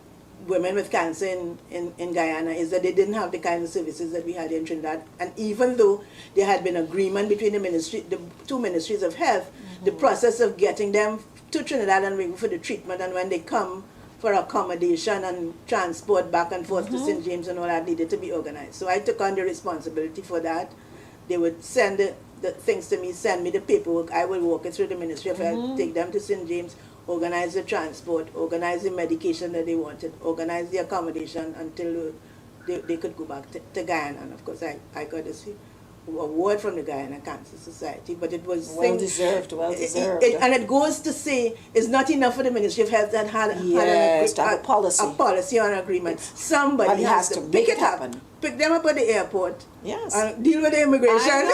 women with cancer in Guyana is that they didn't have the kind of services that we had in Trinidad. And even though there had been agreement between the two ministries of health, the process of getting them to Trinidad and Tobago for the treatment, and when they come for accommodation and transport back and forth to St. James and all that needed to be organized. So I took on the responsibility for that. They would send the things to me, send me the paperwork. I would walk it through the Ministry of Health, take them to St. James, organize the transport, organize the medication that they wanted, organize the accommodation until they could go back to Guyana. And of course, I got this award from the Guyana Cancer Society, but it was well deserved. And it goes to say it's not enough for the Ministry of Health that had a policy or an agreement. Somebody has to pick it happen. Up, pick them up at the airport. Yes. And deal with the immigration.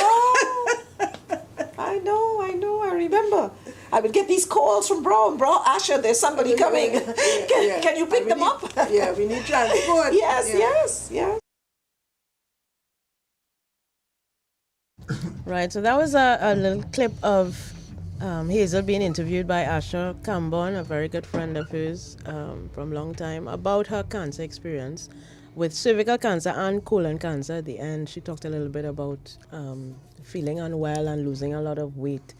I know. I remember. I would get these calls from Brown, Asher, there's somebody coming. Can you pick them up? Yeah, we need transport. Yes. Right, so that was a little clip of Hazel being interviewed by Asha Cambon, a very good friend of hers from long time, about her cancer experience with cervical cancer and colon cancer. At the end, she talked a little bit about feeling unwell and losing a lot of weight.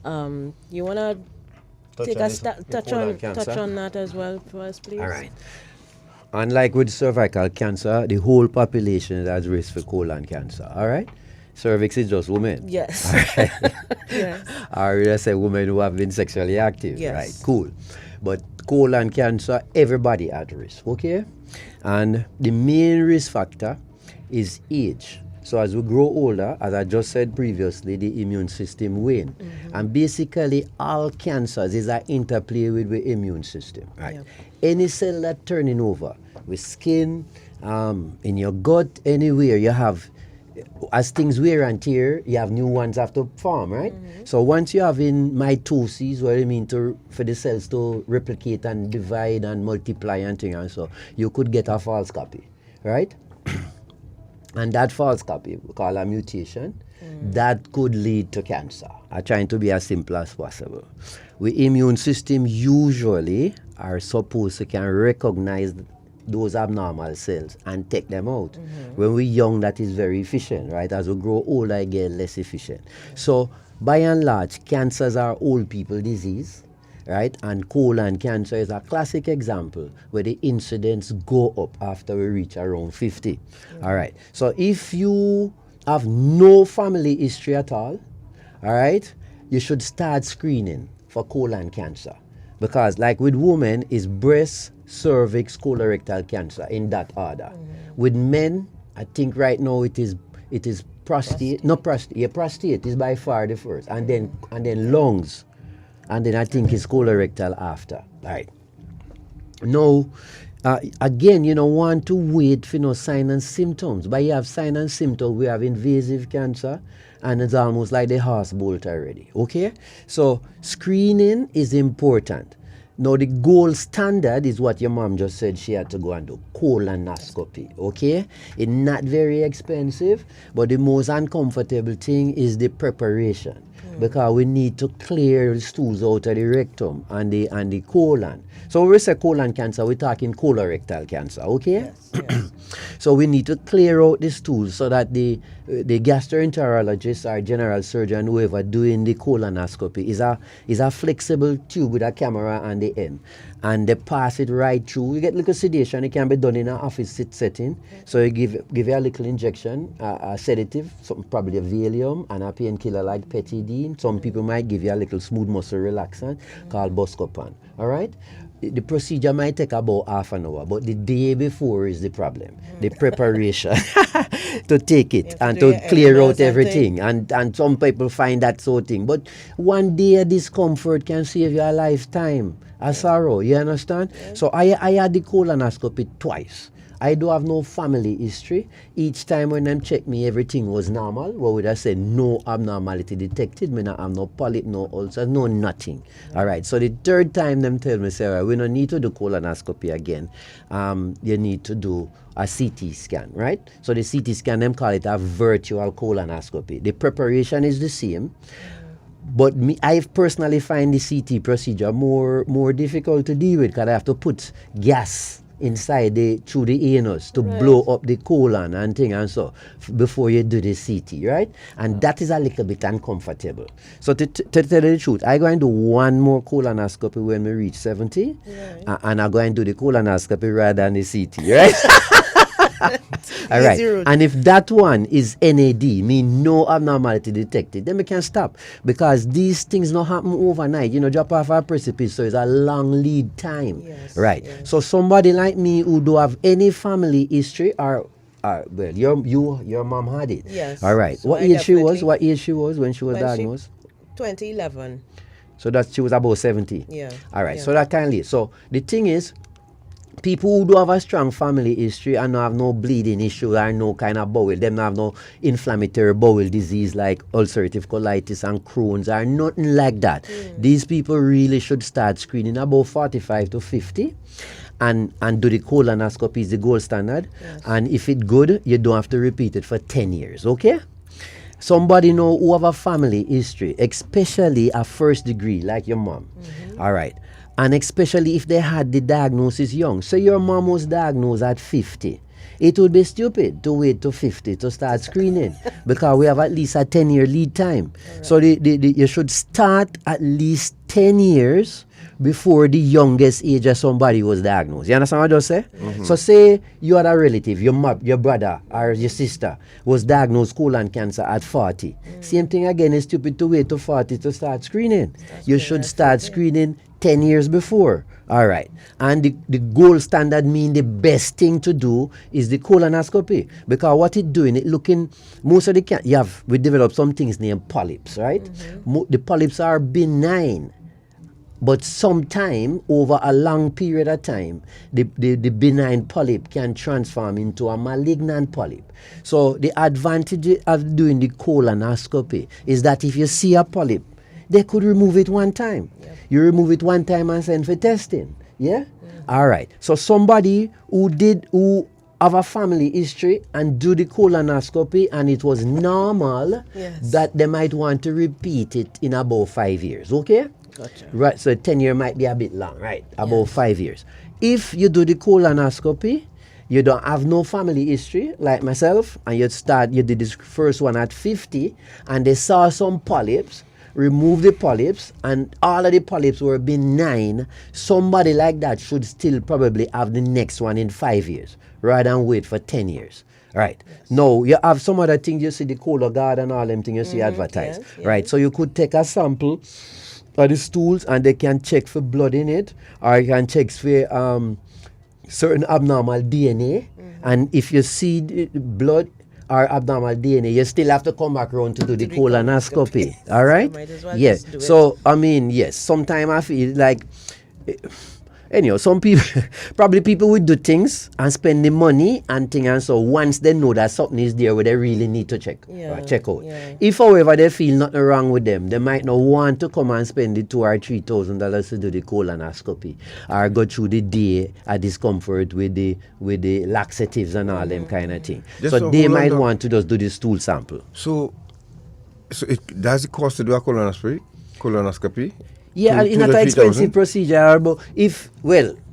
You want to touch on that as well for us, please? All right. Unlike with cervical cancer, the whole population is at risk for colon cancer. All right? Cervix is just women. Yes. All right? Yes. Or I say women who have been sexually active. Yes. Right, cool. But colon cancer, everybody at risk, okay? And the main risk factor is age. So as we grow older, as I just said previously, the immune system wane. Mm-hmm. And basically all cancers is an interplay with the immune system, right? Yep. Any cell that turning over with skin, in your gut, anywhere you have, as things wear and tear, you have new ones have to form, right? Mm-hmm. So once you have in mitosis, what I mean for the cells to replicate and divide and multiply and things, and so you could get a false copy, right? And that false copy, we call a mutation, that could lead to cancer. I'm trying to be as simple as possible. The immune system usually are supposed to can recognize those abnormal cells and take them out. Mm-hmm. When we're young, that is very efficient, right? As we grow older, it gets less efficient. Mm-hmm. So, by and large, cancers are old people disease, right? And colon cancer is a classic example where the incidence go up after we reach around 50. Mm-hmm. All right. So, if you have no family history at all right, you should start screening for colon cancer. Because like with women, it's breast, cervix, colorectal cancer in that order. Mm-hmm. With men, I think right now it is prostate. No, prostate. Yeah, prostate is by far the first, and then lungs, and then I think it's colorectal after. Right. Now, again, you don't want to wait for no sign and symptoms. But you have sign and symptoms. We have invasive cancer, and it's almost like the horse bolt already. Okay, so screening is important. Now, the gold standard is what your mom just said she had to go and do, colonoscopy, okay? It's not very expensive, but the most uncomfortable thing is the preparation. Because we need to clear the stools out of the rectum and the colon. So when we say colon cancer, we're talking colorectal cancer, okay? Yes. So we need to clear out the stools so that the gastroenterologist or general surgeon, whoever doing the colonoscopy, is a flexible tube with a camera on the end. And they pass it right through. You get little sedation. It can be done in an office setting. So you give you a little injection, a sedative, something probably a Valium, and a painkiller like Petidine. Some people might give you a little smooth muscle relaxant called Buscopan. All right? The procedure might take about half an hour, but the day before is the problem. The preparation to take it and to clear out everything. And some people find that sort of thing. But one day of discomfort can save you a lifetime. A sorrow, you understand? Yeah. So I had the colonoscopy twice. I do have no family history. Each time when them check me, everything was normal. What would I say? No abnormality detected. Me not have no polyp, no ulcers, no nothing. Yeah. All right. So the third time them tell me, say, we don't need to do colonoscopy again. You need to do a CT scan, right? So the CT scan, them call it a virtual colonoscopy. The preparation is the same. But I personally find the CT procedure more difficult to deal with because I have to put gas inside through the anus to blow up the colon and thing and so before you do the CT, right? And that is a little bit uncomfortable. So to tell you the truth, I'm going to do one more colonoscopy when we reach 70, and I'm going to do the colonoscopy rather than the CT, right? All right. And if that one is NAD, mean no abnormality detected, then we can stop. Because these things don't happen overnight. You know, drop off a precipice, so it's a long lead time. Yes, right. Yes. So somebody like me who don't have any family history or well, your mom had it. Yes. All right. So what age she was? What age she was when she was diagnosed? 2011. So that she was about 70. Yeah. All right. Yeah. So that kind of late. So the thing is, people who do have a strong family history and don't have no bleeding issue or no kind of bowel, them don't have no inflammatory bowel disease like ulcerative colitis and Crohn's or nothing like that. These people really should start screening about 45 to 50 and do the colonoscopy is the gold standard. Yes. And if it's good, you don't have to repeat it for 10 years, okay? somebody know who have a family history, especially a first degree, like your mom. All right. And especially if they had the diagnosis young. So your mom was diagnosed at 50. It would be stupid to wait to 50 to start screening because we have at least a 10-year lead time. Right. So you should start at least 10 years before the youngest age of somebody was diagnosed. You understand what I just say? Mm-hmm. So say you had a relative, your brother or your sister was diagnosed colon cancer at 40. Same thing again, it's stupid to wait to 40 to start screening. You should start screening 10 years before. All right. And the gold standard mean the best thing to do is the colonoscopy. Because what it's doing, it looking, most of the we developed some things named polyps, right? The polyps are benign. But sometime, over a long period of time, the benign polyp can transform into a malignant polyp. So the advantage of doing the colonoscopy is that if you see a polyp, they could remove it one time. Yep. You remove it one time and send for testing. Yeah? All right. So somebody who have a family history and do the colonoscopy and it was normal, that they might want to repeat it in about 5 years. Okay? Gotcha. Right. So 10 years might be a bit long, right? About 5 years. If you do the colonoscopy, you don't have no family history like myself, and you did this first one at 50, and they saw some polyps, remove the polyps, and all of the polyps were benign, somebody like that should still probably have the next one in 5 years, rather than wait for 10 years. Right. Yes. No, you have some other things, you see the Cologuard and all them things you see advertised. Yes, right. So you could take a sample of the stools and they can check for blood in it, or you can check for certain abnormal DNA. And if you see the blood or abnormal DNA, you still have to come back around to do the colonoscopy. All right? So yes. So, I mean, yes, sometimes I feel like, anyhow, some people, probably people would do things and spend the money and things, and so once they know that something is there where they really need to check out. Yeah. If, however, they feel nothing wrong with them, they might not want to come and spend the $2,000 or $3,000 to do the colonoscopy or go through the day of discomfort with the laxatives and all them kind of thing. So they might want to just do the stool sample. So does it cost to do a colonoscopy? Yeah, it's not an expensive procedure, but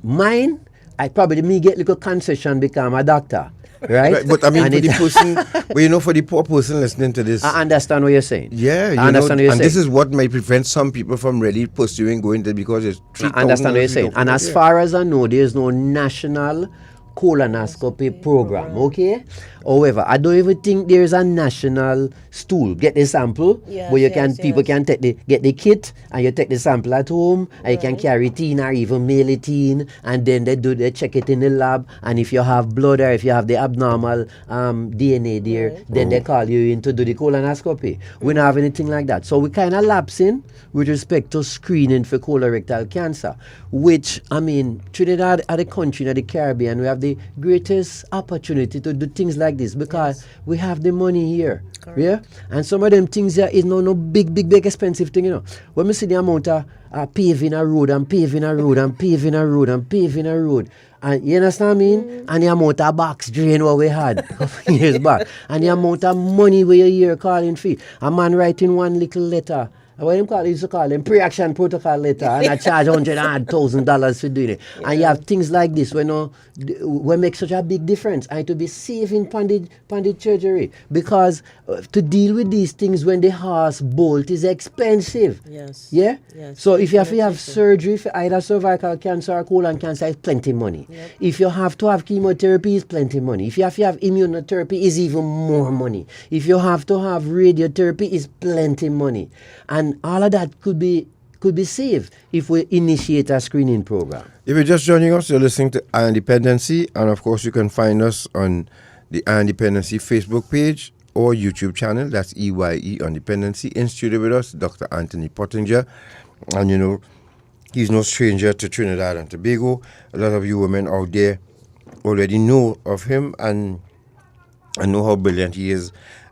mine, I probably get little concession because I'm a doctor, right? But I mean, for the person, for the poor person listening to this. I understand what you're saying. Yeah, I understand what you're saying. And this is what might prevent some people from really pursuing going to, because it's 3,000. I understand what you're saying. And as far as I know, there's no national colonoscopy program, okay? However, I don't even think there's a national stool. Get the sample where people can get the kit and you take the sample at home and you can carry it in or even mail it in, and then they check it in the lab, and if you have blood or if you have the abnormal DNA there, then they call you in to do the colonoscopy. We don't have anything like that. So we kind of lapsing with respect to screening for colorectal cancer, which, I mean, Trinidad are the country in the Caribbean, we have the greatest opportunity to do things like this because we have the money here. Correct. Yeah, and some of them things here is no big expensive thing, when we see the amount of paving a road and paving a road and paving a road and paving a road, and you understand what I mean? And the amount of box drain what we had a couple years back, and the amount of money we hear calling fee. A man writing one little letter, what he used to call them pre-action protocol letter, and I charge $100,000 for doing it. And you have things like this we make such a big difference, and to be saving pandit surgery, because to deal with these things when the horse bolt is expensive. Yes. Yeah. Yes. So if you have to have surgery for either cervical cancer or colon cancer, it's plenty money. Yep. If you have to have chemotherapy, it's plenty money. If you have to have immunotherapy, it's even more money. If you have to have radiotherapy, it's plenty money. And all of that could be saved if we initiate a screening program. If you're just joining us, you're listening to Iron Dependency, and of course you can find us on the Iron Dependency Facebook page or YouTube channel. That's EYE on Dependency. In studio with us, Dr. Anthony Pottinger, and he's no stranger to Trinidad and Tobago. A lot of you women out there already know of him and know how brilliant he is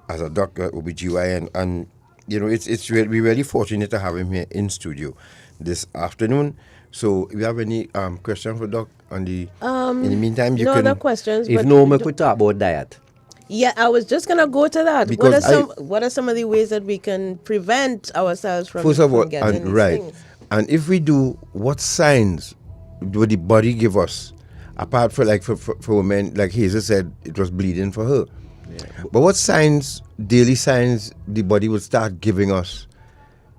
as a doctor, OBGYN, and we're really fortunate to have him here in studio this afternoon. So, if you have any questions for Doc on the in the meantime, you can. No other questions. If no, we could talk about diet. Yeah, I was just gonna go to that. Because What are some of the ways that we can prevent ourselves from, first of all, getting these right, things? and if we do, what signs do the body give us? Apart from for women, like Hazel said, it was bleeding for her. Yeah. But what signs, daily signs, the body will start giving us?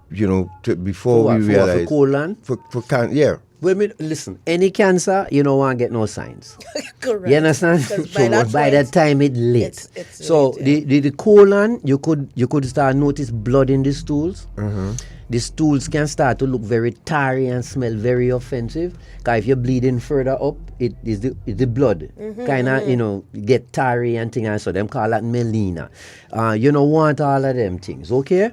Before we realize. For colon? Yeah. Well, listen, any cancer, you don't want to get no signs. Correct. You understand? So by that time it lit. It's so lit, yeah. the colon, you could start notice blood in the stools. Mm-hmm. The stools can start to look very tarry and smell very offensive. Because if you're bleeding further up, it is the blood kind of get tarry and things, and so them call that melena. You don't want all of them things, okay?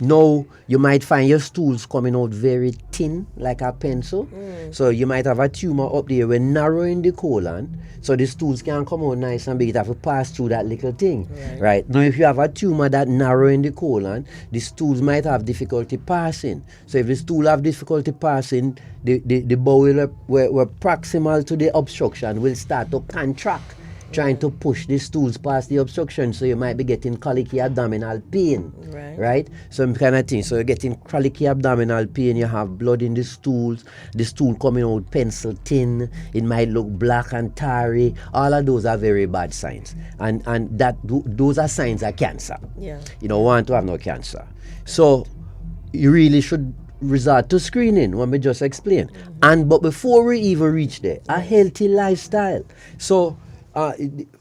Now you might find your stools coming out very thin like a pencil. So you might have a tumor up there when narrow in the colon, so the stools can come out nice and big. It have to pass through that little thing, right? Now if you have a tumor that narrow in the colon, the stools might have difficulty passing. So if the stool have difficulty passing, the bowel were proximal to the obstruction will start to contract, trying to push the stools past the obstruction. So you might be getting colicky abdominal pain, right? Some kind of thing. So you're getting colicky abdominal pain, you have blood in the stools, the stool coming out pencil thin, it might look black and tarry. All of those are very bad signs. And those are signs of cancer. Yeah. You don't want to have no cancer. So you really should resort to screening, what we just explained. But before we even reach there, a healthy lifestyle. So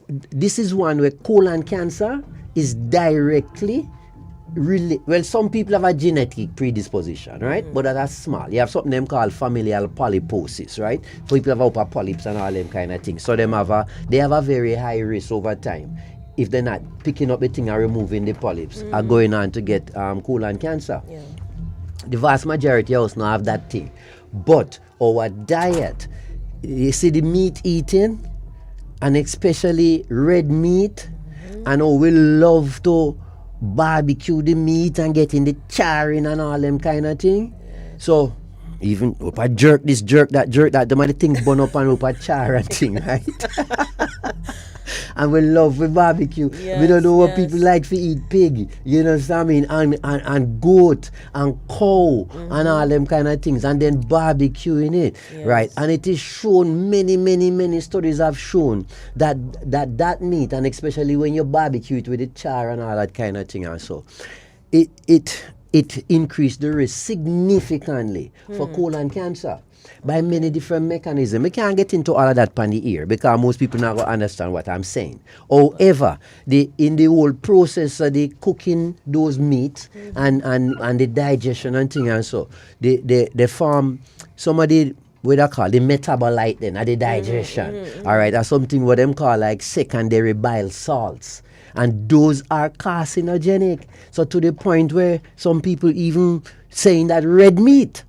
this is one where colon cancer is directly well, some people have a genetic predisposition, right? But that's small. You have something them called familial polyposis, right? People have upper polyps and all them kind of things. So they have a very high risk over time, if they're not picking up the thing and removing the polyps, are going on to get colon cancer. Yeah. The vast majority of us now have that thing. But our diet, you see the meat eating, and especially red meat, and we love to barbecue the meat and get in the charring and all them kind of thing. So even if I jerk this, jerk that, them are the things burn up and up a char and thing, right? And we love the barbecue. Yes, we don't know what people like to eat pig, you know what I mean, and goat and cow and all them kind of things, and then barbecuing it, right? And it is shown, many studies have shown that meat, and especially when you barbecue it with the char and all that kind of thing, and so it increased the risk significantly for colon cancer by many different mechanisms. We can't get into all of that on the ear because most people not going to understand what I'm saying. However, in the whole process of the cooking those meats and the digestion and things, and so they form somebody what I call the metabolite then at the digestion. All right, that's something what them call like secondary bile salts. And those are carcinogenic. So to the point where some people even saying that red meat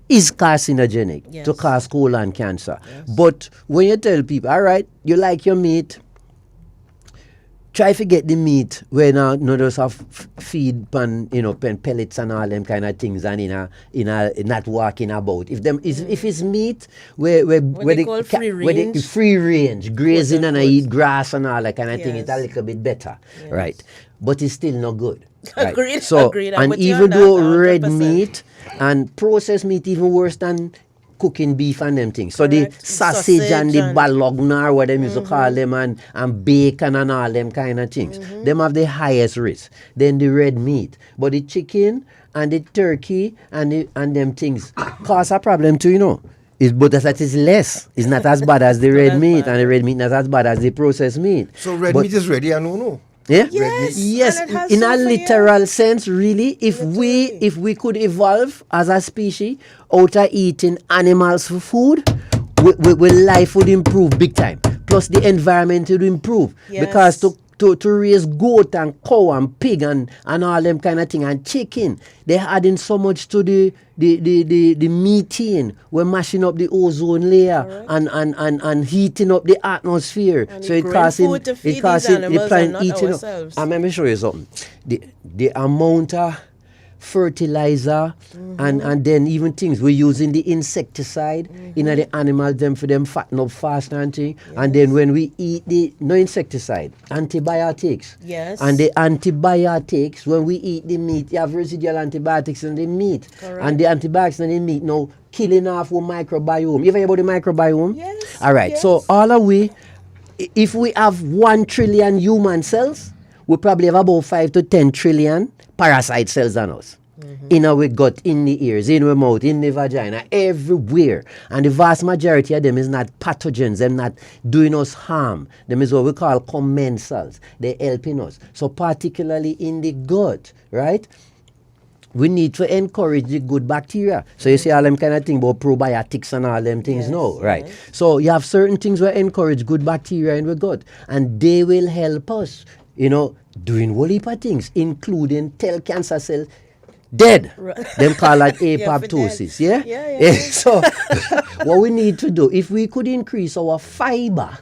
is carcinogenic to cause colon cancer. But when you tell people, all right, you like your meat, try to get the meat where now just have feed pan, pen pellets and all them kind of things, and in a not walking about. If it's meat where they call free range, grazing and I eat grass and all that kind of thing, it's a little bit better, right? But it's still not good. Right? Agreed. So Agreed. and even though red meat and processed meat even worse than cooking beef and them things. So the sausage and the balogna, what them used to call them, and bacon and all them kind of things. Them have the highest risk. Then the red meat. But the chicken and the turkey and them things cause a problem too, but that is less. It's not as bad as the red meat, and the red meat not as bad as the processed meat. So red meat is ready, I no. Yeah? Yes. In a literal sense, really, if we could evolve as a species out of eating animals for food, we life would improve big time. Plus the environment would improve. Yes. Because to raise goat and cow and pig and all them kind of thing and chicken, they're adding so much to the methane. We're mashing up the ozone layer and heating up the atmosphere. And so it causing the plant eating up. Let me show you something. The amount of fertilizer, and then even things we're using the insecticide in the animals them for them fatten up fast and thing. And then when we eat the no insecticide, antibiotics. Yes. And the antibiotics, when we eat the meat, you have residual antibiotics in the meat. Correct. And the antibiotics in the meat now killing off our microbiome. You ever hear about the microbiome? Yes. All right. Yes. So all of we, if we have 1 trillion human cells, we probably have about 5 to 10 trillion parasite cells on us. In our gut, in the ears, in our mouth, in the vagina, everywhere. And the vast majority of them is not pathogens, them not doing us harm. Them is what we call commensals. They're helping us. So particularly in the gut, right? We need to encourage the good bacteria. So you see all them kind of thing about probiotics and all them things now, right? So you have certain things that encourage good bacteria in the gut. And they will help us, doing whole heap of things, including tell cancer cells dead. Them call that apoptosis. Yeah. So what we need to do, if we could increase our fiber,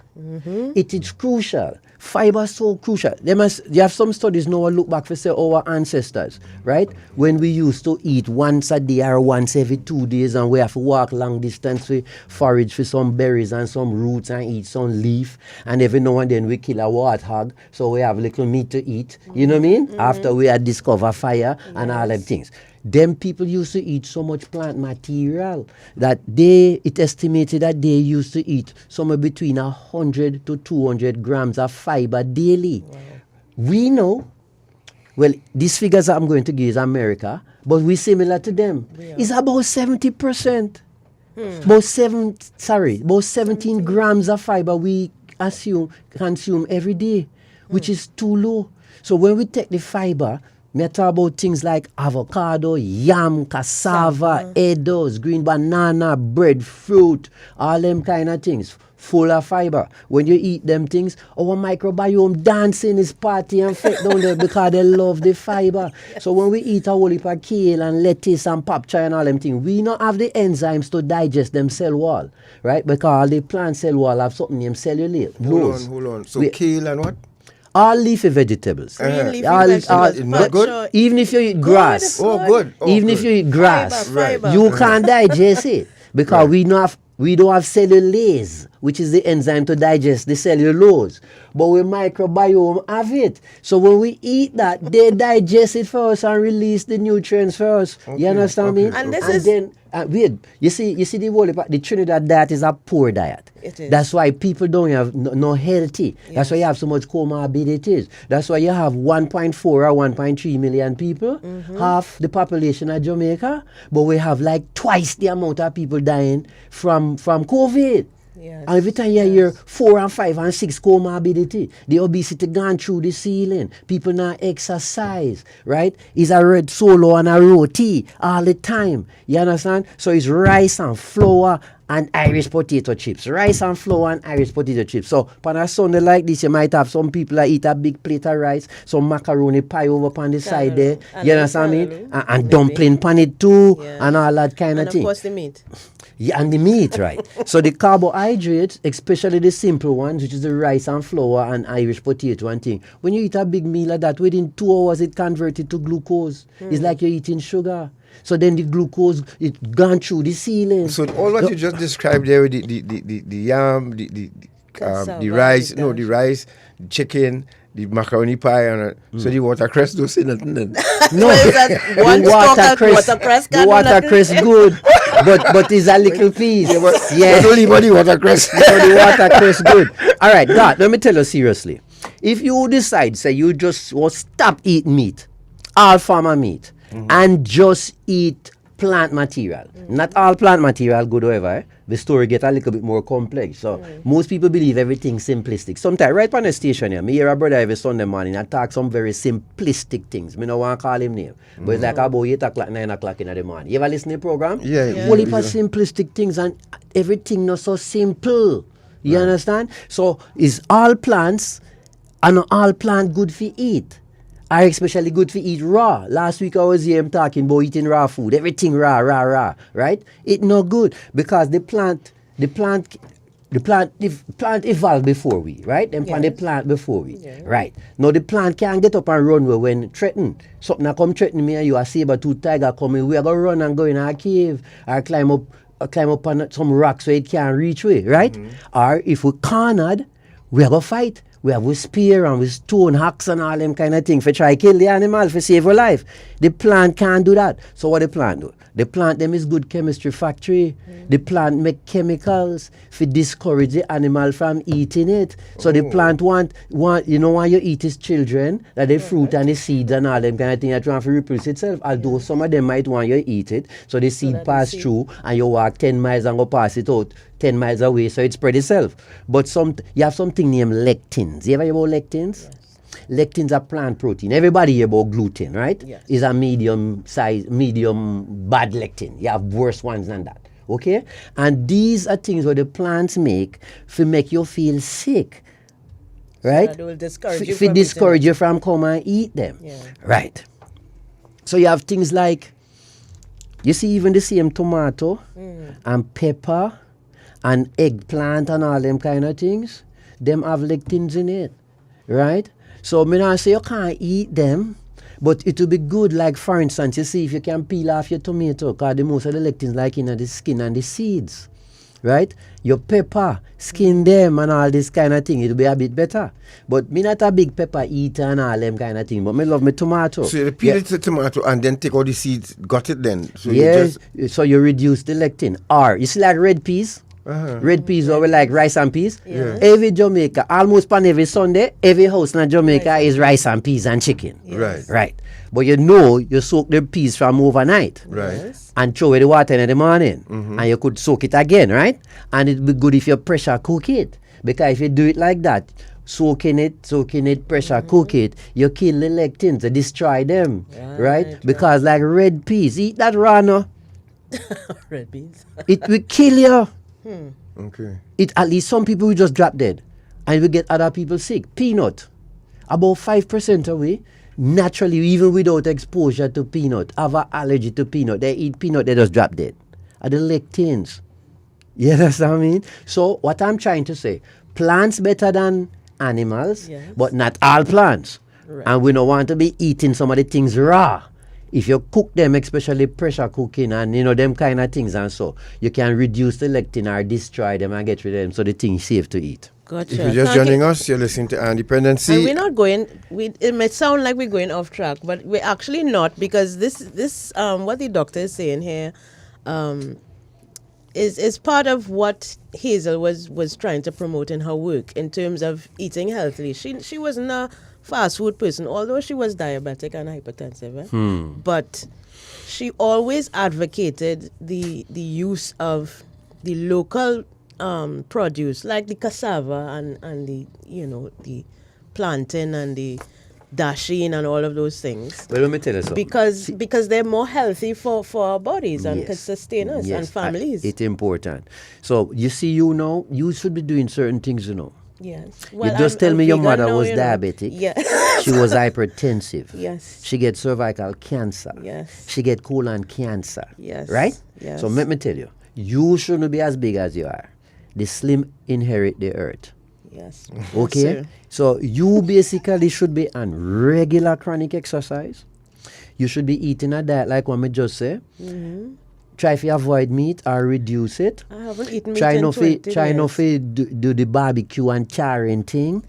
it is crucial. Fiber is so crucial. You have some studies now look back for say our ancestors, right? When we used to eat once a day or once every 2 days, and we have to walk long distance to forage for some berries and some roots and eat some leaf, and every now and then we kill a warthog, so we have little meat to eat. You know what I mean? After we had discovered fire and all them things. Them people used to eat so much plant material that it estimated that they used to eat somewhere between 100 to 200 grams of fiber daily. Wow. We know, well, these figures I'm going to give is America, but we're similar to them. It's about 70%. About 17 grams of fiber we consume every day, which is too low. So when we take the fiber, we talk about things like avocado, yam, cassava, edos, green banana, breadfruit, all them kind of things, full of fiber. When you eat them things, our microbiome dancing is party and fit down there because they love the fiber. So when we eat a whole heap of kale and lettuce and pop chai and all them things, we not have the enzymes to digest them cell wall, right? Because the plant cell wall have something named cellulose. Hold on. So kale and what? All leafy vegetables. Green leafy vegetables. Not good? Even if you eat grass. Good. Even if you eat grass, Fiber. you can't digest it because we don't have cellulase, which is the enzyme to digest the cellulose. But we microbiome have it. So when we eat that, they digest it for us and release the nutrients for us. You understand me? And this and is then weird. You see the Trinidad diet is a poor diet. It is. That's why people don't have no healthy. That's why you have so much comorbidities. That's why you have 1.4 or 1.3 million people, half the population of Jamaica, but we have like twice the amount of people dying from COVID. Yes. And every time you hear 4 and 5 and 6 comorbidity, the obesity gone through the ceiling, people not exercise, right? It's a red solo and a roti all the time. You understand? So it's rice and flour and Irish potato chips. Rice and flour and Irish potato chips. So on a Sunday like this, you might have some people that eat a big plate of rice, some macaroni pie over on the side there. You understand me? And dumpling pan it too, and all that kind of thing. And of course the meat. Yeah, and the meat, right? So the carbohydrates, especially the simple ones, which is the rice and flour and Irish potato and thing. When you eat a big meal like that, within 2 hours it converted to glucose. It's like you're eating sugar. So then the glucose, it gone through the ceiling. So all what you just described there, the yam, the rice, the rice, the chicken, the macaroni pie, and so the watercress don't say nothing then. No, the watercress good, but it's a little piece. But only body watercress. The watercress good. All right, God, let me tell you seriously. If you decide, say you just will stop eating meat, all farmer meat, and just eat plant material. Not all plant material good, however. The story get a little bit more complex. So most people believe everything's simplistic. Sometimes right on the station here, me hear a brother every Sunday morning and talk some very simplistic things. Me no want to call him name. But it's like about 8 o'clock, 9 o'clock in the morning. You ever listen to the program? Yeah. Only for simplistic things and everything not so simple. You understand? So is all plants and all plant good for eat? Are especially good for eat raw. Last week I was here talking about eating raw food. Everything raw, right? It not good because the plant The plant evolved before we, right? Them plant the plant before we, right? Now the plant can't get up and run when threatened. Something that come threaten me and you, a saber-tooth tiger coming, we are gonna run and go in our cave or climb up on some rocks where it can't reach way, right? Or if we cornered, we are gonna fight. We have with spear and with stone, axe and all them kind of things for try kill the animal for save our life. The plant can't do that. So what the plant do? The plant them is good chemistry factory. The plant make chemicals to discourage the animal from eating it. So the plant want why you eat its children, that the fruit and the seeds and all them kind of things that trying to reproduce itself. Although some of them might want you to eat it. So the seed pass through and you walk 10 miles and go pass it out 10 miles away, so it spread itself. But you have something named lectins. You ever hear about lectins? Yes. Lectins are plant protein. Everybody hear about gluten, right? Yes. It's a medium bad lectin. You have worse ones than that. Okay? And these are things where the plants make to make you feel sick. Right? So will discourage you discourage you from come and eat them. Yeah. Right. So you have things like, you see even the same tomato and pepper and eggplant and all them kind of things, them have lectins in it, right? So me not say you can't eat them, but it will be good, like for instance, you see if you can peel off your tomato, because the most of the lectins like in the skin and the seeds, right? Your pepper, skin them and all this kind of thing, it will be a bit better. But me not a big pepper eater and all them kind of thing, but me love my tomato. So you peel the tomato and then take all the seeds, got it then? So so you reduce the lectin. Or, you see like red peas? Red peas over like rice and peas. Yeah. Every Jamaica, almost on every Sunday, every house in Jamaica is rice and peas and chicken. Yes. Right. But you soak the peas from overnight. Right. And throw it the water in the morning. And you could soak it again, right? And it'd be good if you pressure cook it. Because if you do it like that, soaking it, pressure cook it, you kill the lectins, you destroy them. Right? Because like red peas, eat that raw no. Red peas. It will kill you. Okay. At least some people will just drop dead and will get other people sick. Peanut, about 5% away, naturally, even without exposure to peanut, have an allergy to peanut. They eat peanut, they just drop dead. Are the lectins. You understand what I mean? So what I'm trying to say, plants better than animals, but not all plants. Right. And we don't want to be eating some of the things raw. If you cook them, especially pressure cooking and them kind of things and so, you can reduce the lectin or destroy them and get rid of them so the thing's safe to eat. Gotcha. If you're just joining us, you're listening to Dependency. And we're not going, it may sound like we're going off track, but we're actually not, because this what the doctor is saying here is part of what Hazel was trying to promote in her work in terms of eating healthily. She wasn't a fast food person, although she was diabetic and hypertensive. But she always advocated the use of the local produce, like the cassava and the the plantain and the dasheen and all of those things. Well, let me tell you something. Because they're more healthy for our bodies and can sustain us and families. It's important. So you see, you should be doing certain things, Yes. Well, you just tell me your mother was diabetic. Yes. She was hypertensive. Yes. She get cervical cancer. Yes. She get colon cancer. Yes. Right? Yes. So let me tell you, you shouldn't be as big as you are. The slim inherit the earth. Yes. Okay? Yes, so you basically should be on regular chronic exercise. You should be eating a diet like what I just said. Try to avoid meat or reduce it. I haven't eaten meat in 20 years. Try not to do the barbecue and charring thing.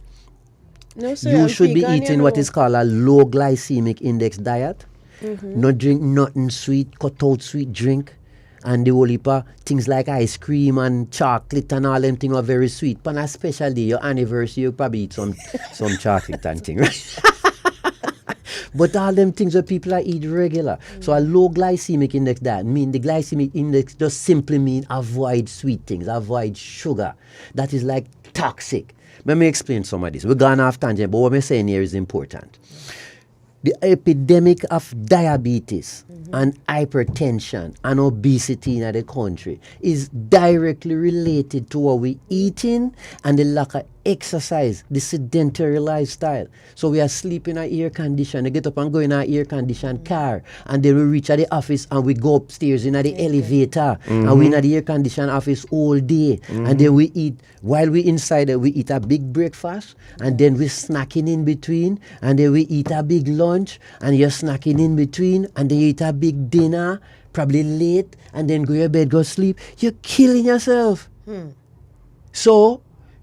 No, sir, you I'm should be vegan, eating what is called a low glycemic index diet. Not drink nothing sweet, cut out sweet drink. And the whole heap of things like ice cream and chocolate and all them things are very sweet. But especially your anniversary, you probably eat some chocolate and things, right? But all them things that people are eat regular. So a low glycemic index diet mean the glycemic index just simply mean avoid sweet things, avoid sugar. That is like toxic. Let me explain some of this. We're gone off tangent, but what I'm saying here is important. The epidemic of diabetes and hypertension and obesity in the country is directly related to what we're eating and the lack of exercise, the sedentary lifestyle. So we are sleeping in our air condition, we get up and go in our air conditioned car, and then we reach at the office and we go upstairs in the elevator, and we in the air conditioned office all day, and then we eat, while we inside we eat a big breakfast, and then we snacking in between, and then we eat a big lunch, and you're snacking in between, and then you eat a big dinner, probably late, and then go to bed, go sleep. You're killing yourself. So,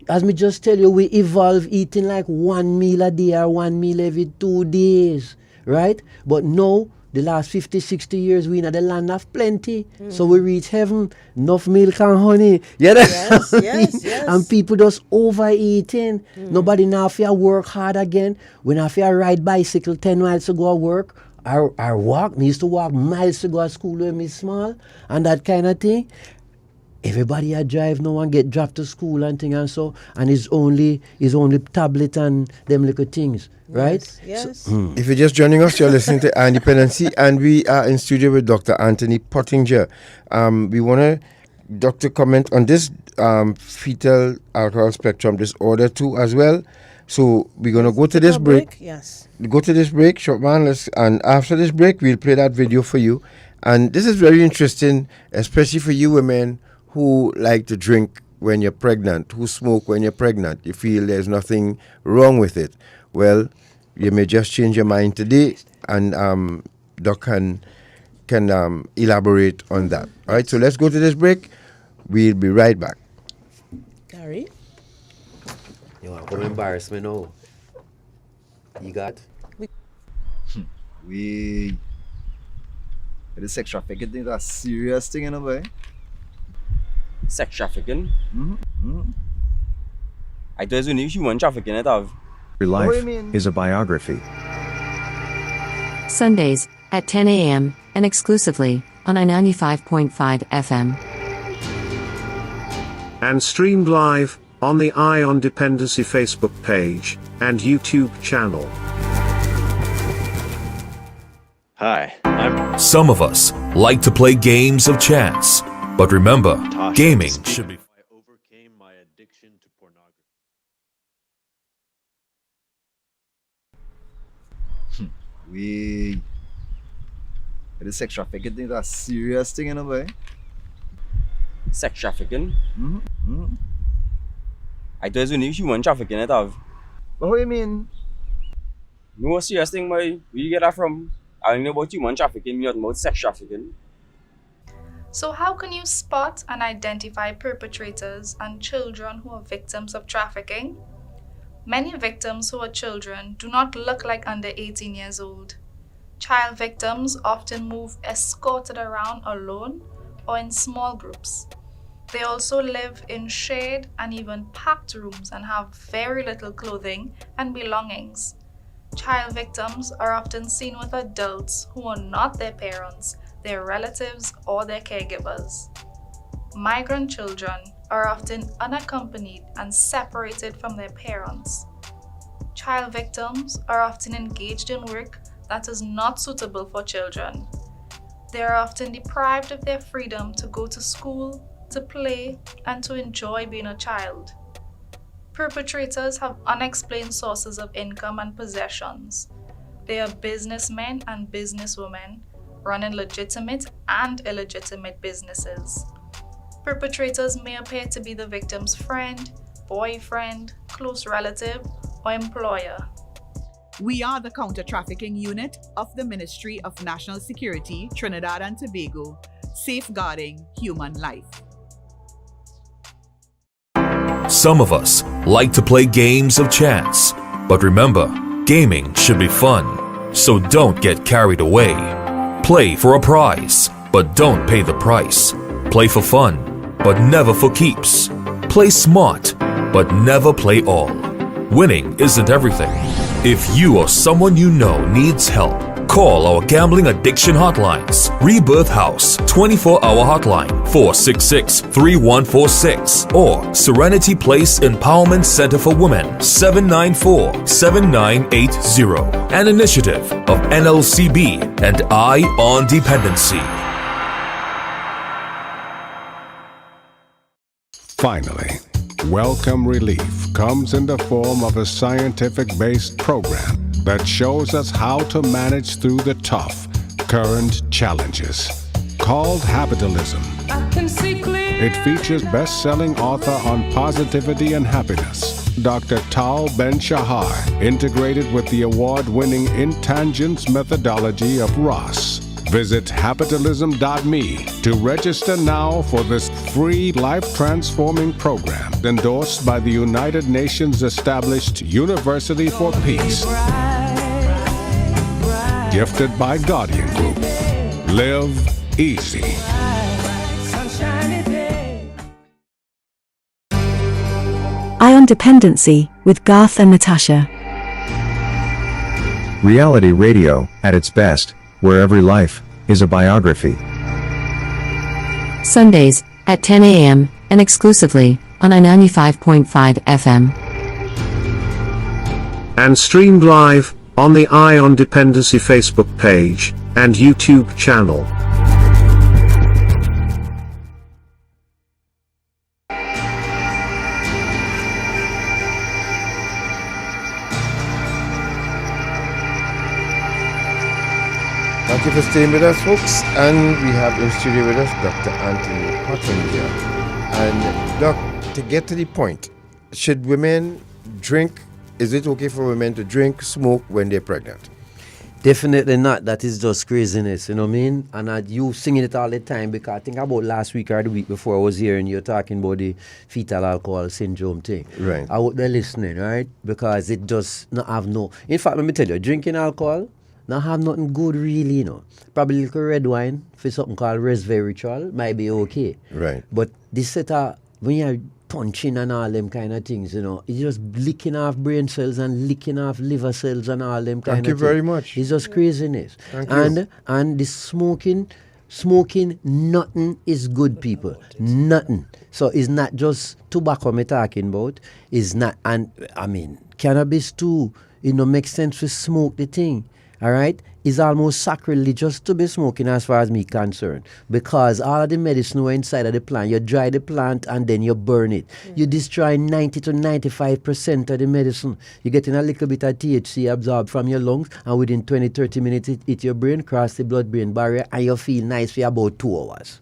as me just tell you, we evolve eating like one meal a day or one meal every 2 days, right? But now, the last 50, 60 years, we in the land of plenty. So we reach heaven, enough milk and honey. Yes, yes, yes. And people just overeating. Nobody now have to work hard again. We now have to ride bicycle 10 miles to go to work. Or walk. Me used to walk miles to go to school when me small. And that kind of thing. Everybody a drive, no one get dropped to school and thing and so, and it's only tablet and them little things, right? Yes. So, If you're just joining us, you're listening to Iron Dependency, and we are in studio with Dr. Anthony Pottinger. We want to, doctor, comment on this fetal alcohol spectrum disorder too as well. So we're going to go to this break. Yes. Go to this break, short man, and after this break, we'll play that video for you. And this is very interesting, especially for you women who like to drink when you're pregnant, who smoke when you're pregnant. You feel there's nothing wrong with it. Well, you may just change your mind today, and Doc can elaborate on that. All right, so let's go to this break. We'll be right back. Gary? You want to come embarrass me now? You got? The sex trafficking thing, that's a serious thing in a way. Sex trafficking? I thought it was only human trafficking it have. Your life is a biography. Sundays at 10 a.m. and exclusively on 95.5 FM. And streamed live on the Ion Dependency Facebook page and YouTube channel. Hi, Some of us like to play games of chance, but remember, gaming should be. The sex trafficking thing, that's a serious thing in a way. Sex trafficking? I thought it was only human trafficking it have. But what do you mean? No serious thing, boy. Where you get that from? I know about human trafficking, not about sex trafficking. So how can you spot and identify perpetrators and children who are victims of trafficking? Many victims who are children do not look like under 18 years old. Child victims often move escorted around alone or in small groups. They also live in shared and even packed rooms and have very little clothing and belongings. Child victims are often seen with adults who are not their parents, their relatives, or their caregivers. Migrant children are often unaccompanied and separated from their parents. Child victims are often engaged in work that is not suitable for children. They are often deprived of their freedom to go to school, to play, and to enjoy being a child. Perpetrators have unexplained sources of income and possessions. They are businessmen and businesswomen running legitimate and illegitimate businesses. Perpetrators may appear to be the victim's friend, boyfriend, close relative, or employer. We are the Counter-Trafficking Unit of the Ministry of National Security, Trinidad and Tobago, safeguarding human life. Some of us like to play games of chance, but remember, gaming should be fun, so don't get carried away. Play for a prize, but don't pay the price. Play for fun, but never for keeps. Play smart, but never play all. Winning isn't everything. If you or someone you know needs help, call our gambling addiction hotlines. Rebirth House 24-hour hotline 466-3146 or Serenity Place Empowerment Center for Women 794-7980. An initiative of NLCB and Eye on Dependency. Finally, Welcome Relief comes in the form of a scientific-based program that shows us how to manage through the tough, current challenges. Called Habitalism. It features best-selling author on positivity and happiness, Dr. Tal Ben-Shahar, integrated with the award-winning Intangence methodology of Ross. Visit habitalism.me to register now for this free life-transforming program endorsed by the United Nations established University for Peace. Gifted by Guardian Group. Live easy. Ion Dependency with Garth and Natasha. Reality radio, at its best, where every life is a biography. Sundays at 10 a.m. and exclusively on 95.5 FM. And streamed live on the Ion Dependency Facebook page and YouTube channel. Thank you for staying with us, folks. And we have in studio with us Dr. Anthony Pottinger. And Doc, to get to the point, should women drink? Is it okay for women to drink, smoke when they're pregnant? Definitely not. That is just craziness, you know what I mean? And you singing it all the time because I think about last week or the week before I was here and you're talking about the fetal alcohol syndrome thing. Right. I hope they're listening, right? Because it does not have no... In fact, let me tell you, drinking alcohol not have nothing good really, you know. Probably a little red wine for something called resveratrol might be okay. Right. But this set of... When you're punching and all them kind of things, you know, it's just licking off brain cells and licking off liver cells and all them kind of things. Thank you very much. It's just craziness. Thank you. And the smoking, nothing is good, people. Nothing. So it's not just tobacco I'm talking about. It's not, and I mean, cannabis too, you know, makes sense to smoke the thing. All right? It's almost sacrilegious to be smoking as far as me concerned. Because all of the medicine were inside of the plant. You dry the plant and then you burn it. You destroy 90 to 95% of the medicine. You're getting a little bit of THC absorbed from your lungs, and within 20-30 minutes it hit your brain, cross the blood-brain barrier, and you feel nice for about 2 hours.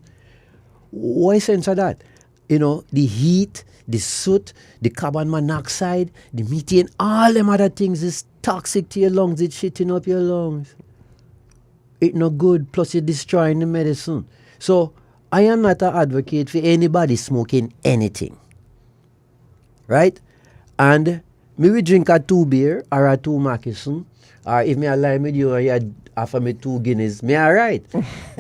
What sense of that? You know, the heat, the soot, the carbon monoxide, the methane, all them other things is toxic to your lungs. It's shitting up your lungs. It's not good, plus you're destroying the medicine. So, I am not an advocate for anybody smoking anything. Right? And me we drink a 2 beer or a 2 Mackinson, or if me align with you and you offer me 2 Guinness, me alright.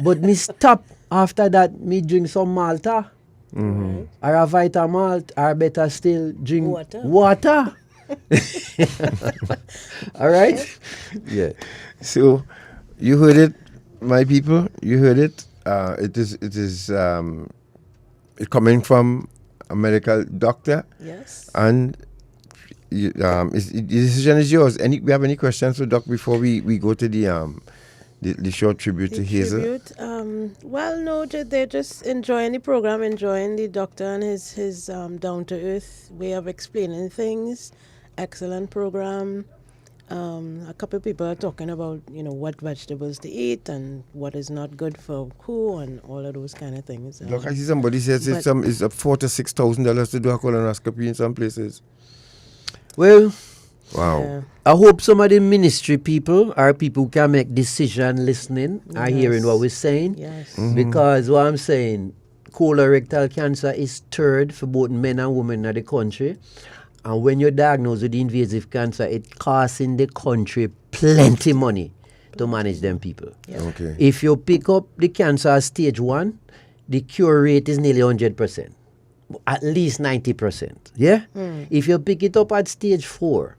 But me stop after that, me drink some Malta. Mm-hmm. Or a Vita Malt, or better still drink water. All right? Yeah. So, you heard it, my people. You heard it. It is coming from a medical doctor. Yes. And the decision is yours. We have any questions for Doc before we go to the short tribute to Hazel? Well, no, they're just enjoying the program, enjoying the doctor and his down-to-earth way of explaining things. Excellent program. A couple of people are talking about, you know, what vegetables to eat and what is not good for who and all of those kind of things. Look, I see somebody says it's up $4,000 to $6,000 to do a colonoscopy in some places. Well, wow. Yeah. I hope some of the ministry people or people who can make decision listening are hearing what we're saying. Yes. Mm-hmm. Because what I'm saying, colorectal cancer is third for both men and women in the country. And when you're diagnosed with invasive cancer, it costs in the country plenty money to manage them people. Yeah. Okay. If you pick up the cancer at stage 1, the cure rate is nearly 100%. At least 90%. Yeah? If you pick it up at stage 4,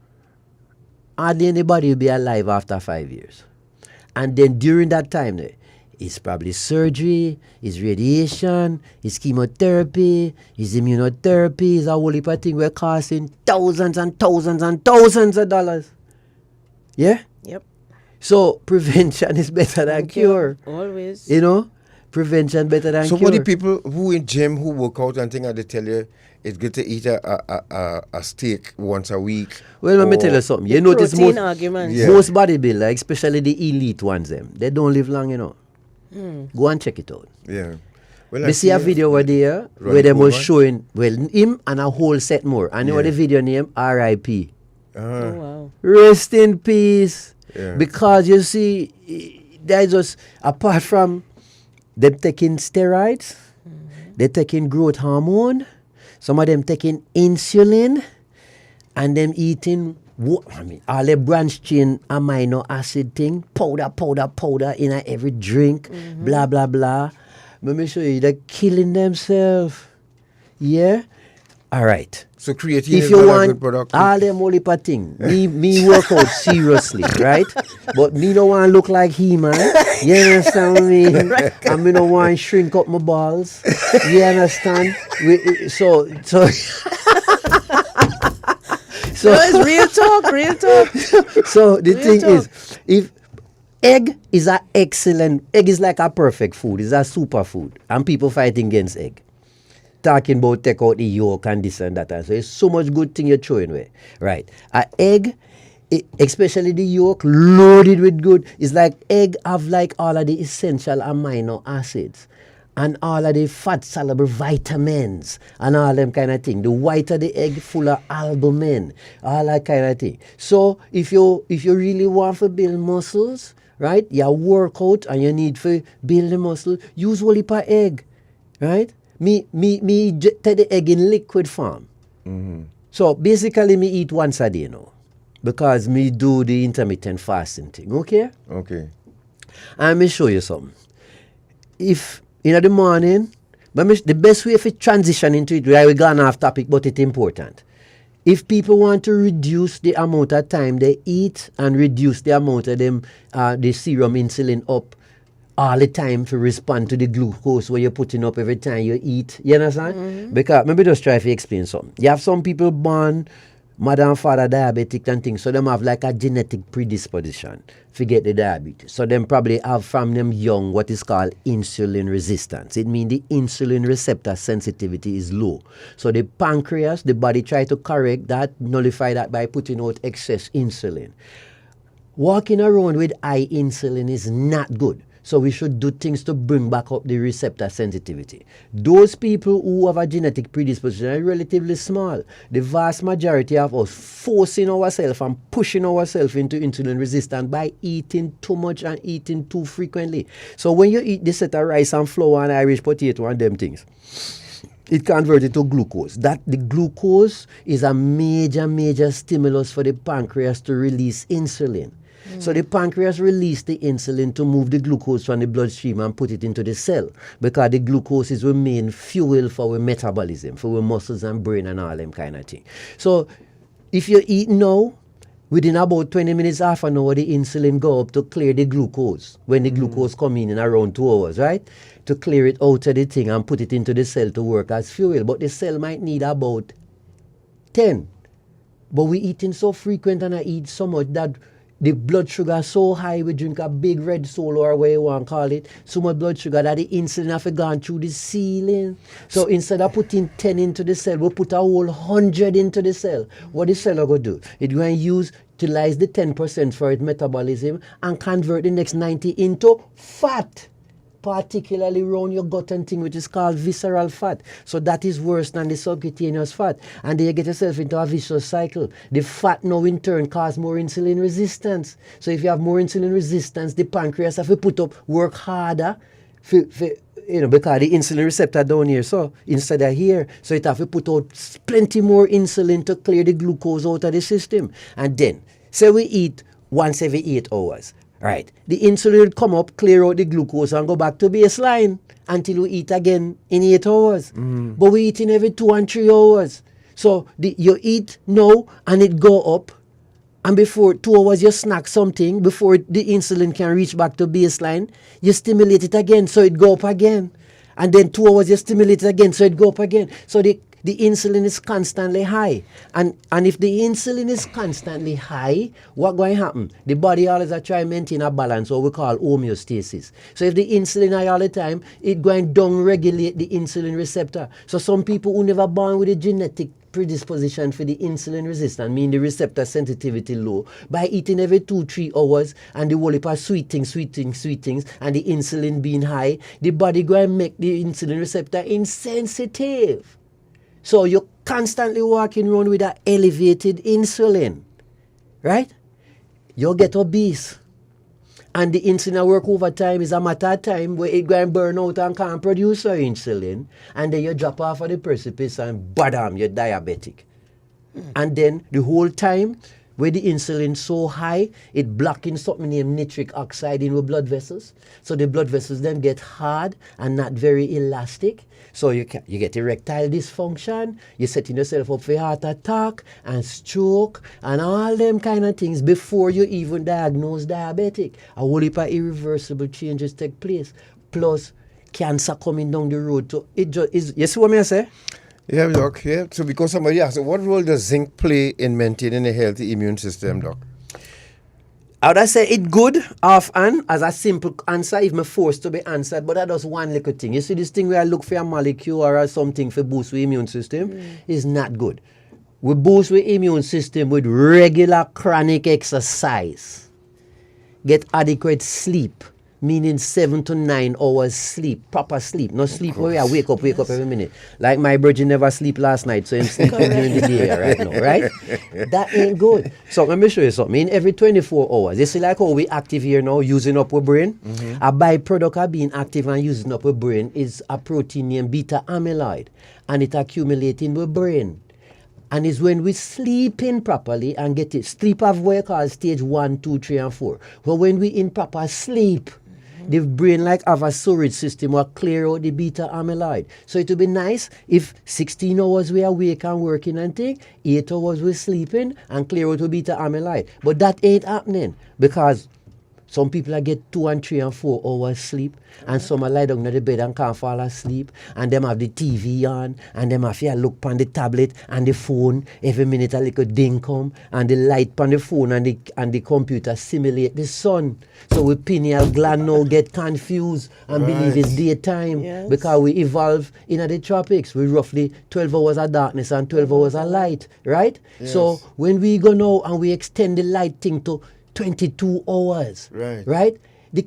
hardly anybody will be alive after 5 years. And then during that time, it's probably surgery, it's radiation, it's chemotherapy, it's immunotherapy, it's a whole heap of things we're costing thousands and thousands and thousands of dollars. Yeah? Yep. So prevention is better than cure. Always. You know? Prevention better than so cure. for the people who in gym, who work out and things, they tell you it's good to eat a steak once a week. Well, let me tell you something. You notice protein most arguments. most bodybuilders, especially the elite ones, they don't live long, Go and check it out. Yeah. Well, We see a video over there where they was showing, him and a whole set more. And you know the video name? R.I.P. Oh, wow. Rest in peace. Yeah. Because you see, there's just, apart from them taking steroids, they're taking growth hormone, some of them taking insulin, and them eating, all the branch chain amino acid thing, powder in every drink, blah, blah, blah. Let me show you, they're killing themselves. Yeah? All right. So creatine if is you not a want good product. all them only thing, me work out seriously, right? But me don't want to look like he, man. You understand me? And me don't want to shrink up my balls. You understand? So No, it's real talk. So the Real thing talk. is, if egg is egg is like a perfect food, it's a superfood, and people fighting against egg. Talking about take out the yolk and this and that. And so it's so much good thing you're throwing away. Right. An egg, especially the yolk, loaded with good. It's like egg have like all of the essential amino acids and all of the fat soluble vitamins and all them kind of thing. The whiter the egg full of albumin, all that kind of thing. So if you really want to build muscles, right, you work out and you need to build the muscle, use only per egg. Right? Me take the egg in liquid form. So basically me eat once a day now. Because me do the intermittent fasting thing. Okay? Okay. And me show you something. If in the morning, the best way to transition into it, we're going off topic, but it's important. If people want to reduce the amount of time they eat and reduce the amount of them the serum insulin up all the time to respond to the glucose where you're putting up every time you eat. You understand? Because maybe just try to explain something. You have some people born mother and father diabetic and things, so them have like a genetic predisposition to get the diabetes. So them probably have from them young what is called insulin resistance. It means the insulin receptor sensitivity is low. So the pancreas, the body try to correct that, nullify that by putting out excess insulin. Walking around with high insulin is not good. So we should do things to bring back up the receptor sensitivity. Those people who have a genetic predisposition are relatively small. The vast majority of us forcing ourselves and pushing ourselves into insulin resistance by eating too much and eating too frequently. So when you eat this set of rice and flour and Irish potato and them things, it converts into glucose. That the glucose is a major stimulus for the pancreas to release insulin. So the pancreas releases the insulin to move the glucose from the bloodstream and put it into the cell, because the glucose is the main fuel for our metabolism, for our muscles and brain and all them kind of thing. So if you eat now, within about 20 minutes, half an hour, the insulin go up to clear the glucose when the glucose come in around 2 hours, right? To clear it out of the thing and put it into the cell to work as fuel. But the cell might need about 10. But we eating so frequent and I eat so much that the blood sugar so high, we drink a big red Solo or whatever you want to call it, so much blood sugar that the insulin have gone through the ceiling. So instead of putting 10 into the cell, we put a whole 100 into the cell. What the cell are going to do? It's going to utilize the 10% for its metabolism and convert the next 90 into fat, particularly around your gut and thing, which is called visceral fat. So that is worse than the subcutaneous fat. And then you get yourself into a vicious cycle. The fat now in turn causes more insulin resistance. So if you have more insulin resistance, the pancreas have to work harder because the insulin receptor down here, so instead of here, so it have to put out plenty more insulin to clear the glucose out of the system. And then, say we eat once every 8 hours. Right. The insulin will come up, clear out the glucose and go back to baseline until we eat again in 8 hours. But we eating every 2 and 3 hours. So you eat now and it go up, and before 2 hours you snack something, before the insulin can reach back to baseline, you stimulate it again so it go up again. And then 2 hours you stimulate it again so it go up again. So the the insulin is constantly high. And if the insulin is constantly high, what going to happen? The body always try to maintain a balance, what we call homeostasis. So if the insulin high all the time, it going to down-regulate the insulin receptor. So some people who never born with a genetic predisposition for the insulin resistance, mean the receptor sensitivity low, by eating every 2-3 hours and the whole heap of sweet things, and the insulin being high, the body going to make the insulin receptor insensitive. So you're constantly walking around with an elevated insulin, right? You'll get obese. And the insulin work over time is a matter of time where it going to burn out and can't produce your insulin. And then you drop off of the precipice and badam, you're diabetic. And then the whole time where the insulin so high, it blocking something named nitric oxide in your blood vessels. So the blood vessels then get hard and not very elastic. So you get erectile dysfunction, you're setting yourself up for heart attack and stroke and all them kind of things before you even diagnose diabetic. A whole heap of irreversible changes take place. Plus cancer coming down the road. So it just is, you see what I say? Yeah, Doc. Yeah. So because somebody asked, what role does zinc play in maintaining a healthy immune system, Doc? I would say it good offhand as a simple answer if I'm forced to be answered, but that does one little thing. You see this thing where I look for a molecule or something for boost the immune system is not good. We boost the immune system with regular chronic exercise. Get adequate sleep, meaning 7 to 9 hours sleep, proper sleep. No sleep where I wake up every minute. Like my virgin never sleep last night, so I'm sleeping during the day right now, right? That ain't good. So let me show you something. In every 24 hours, you see like how we active here now, using up our brain? A byproduct of being active and using up our brain is a protein named beta amyloid, and it accumulates in our brain. And it's when we sleeping properly and get it. Sleep of what we call stage 1, 2, 3, and 4. But when we in proper sleep, the brain like have a storage system will clear out the beta amyloid. So it would be nice if 16 hours we are awake and working and thing, 8 hours we sleeping and clear out the beta amyloid. But that ain't happening because some people get 2 and 3 and 4 hours sleep, and some are lie down in the bed and can't fall asleep, and them have the TV on, and them have to look on the tablet and the phone. Every minute a little ding come, and the light on the phone and the computer simulate the sun. So we pineal gland now get confused and believe it's daytime because we evolve in the tropics with roughly 12 hours of darkness and 12 hours of light, right? Yes. So when we go now and we extend the light thing to 22 hours, right? The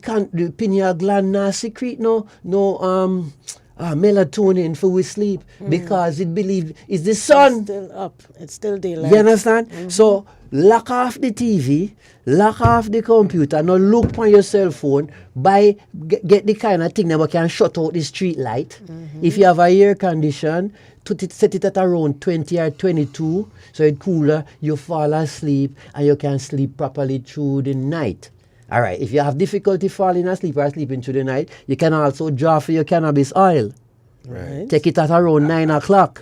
pineal gland now secrete no melatonin for we sleep because it believes it's the sun. It's still up. It's still daylight. You understand? So lock off the TV, lock off the computer, now look on your cell phone, get the kind of thing that we can shut out the street light. If you have a air condition, set it at around 20 or 22, so it's cooler, you fall asleep and you can sleep properly through the night. All right, if you have difficulty falling asleep or sleeping through the night, you can also draw for your cannabis oil. Right. Take it at around 9 o'clock,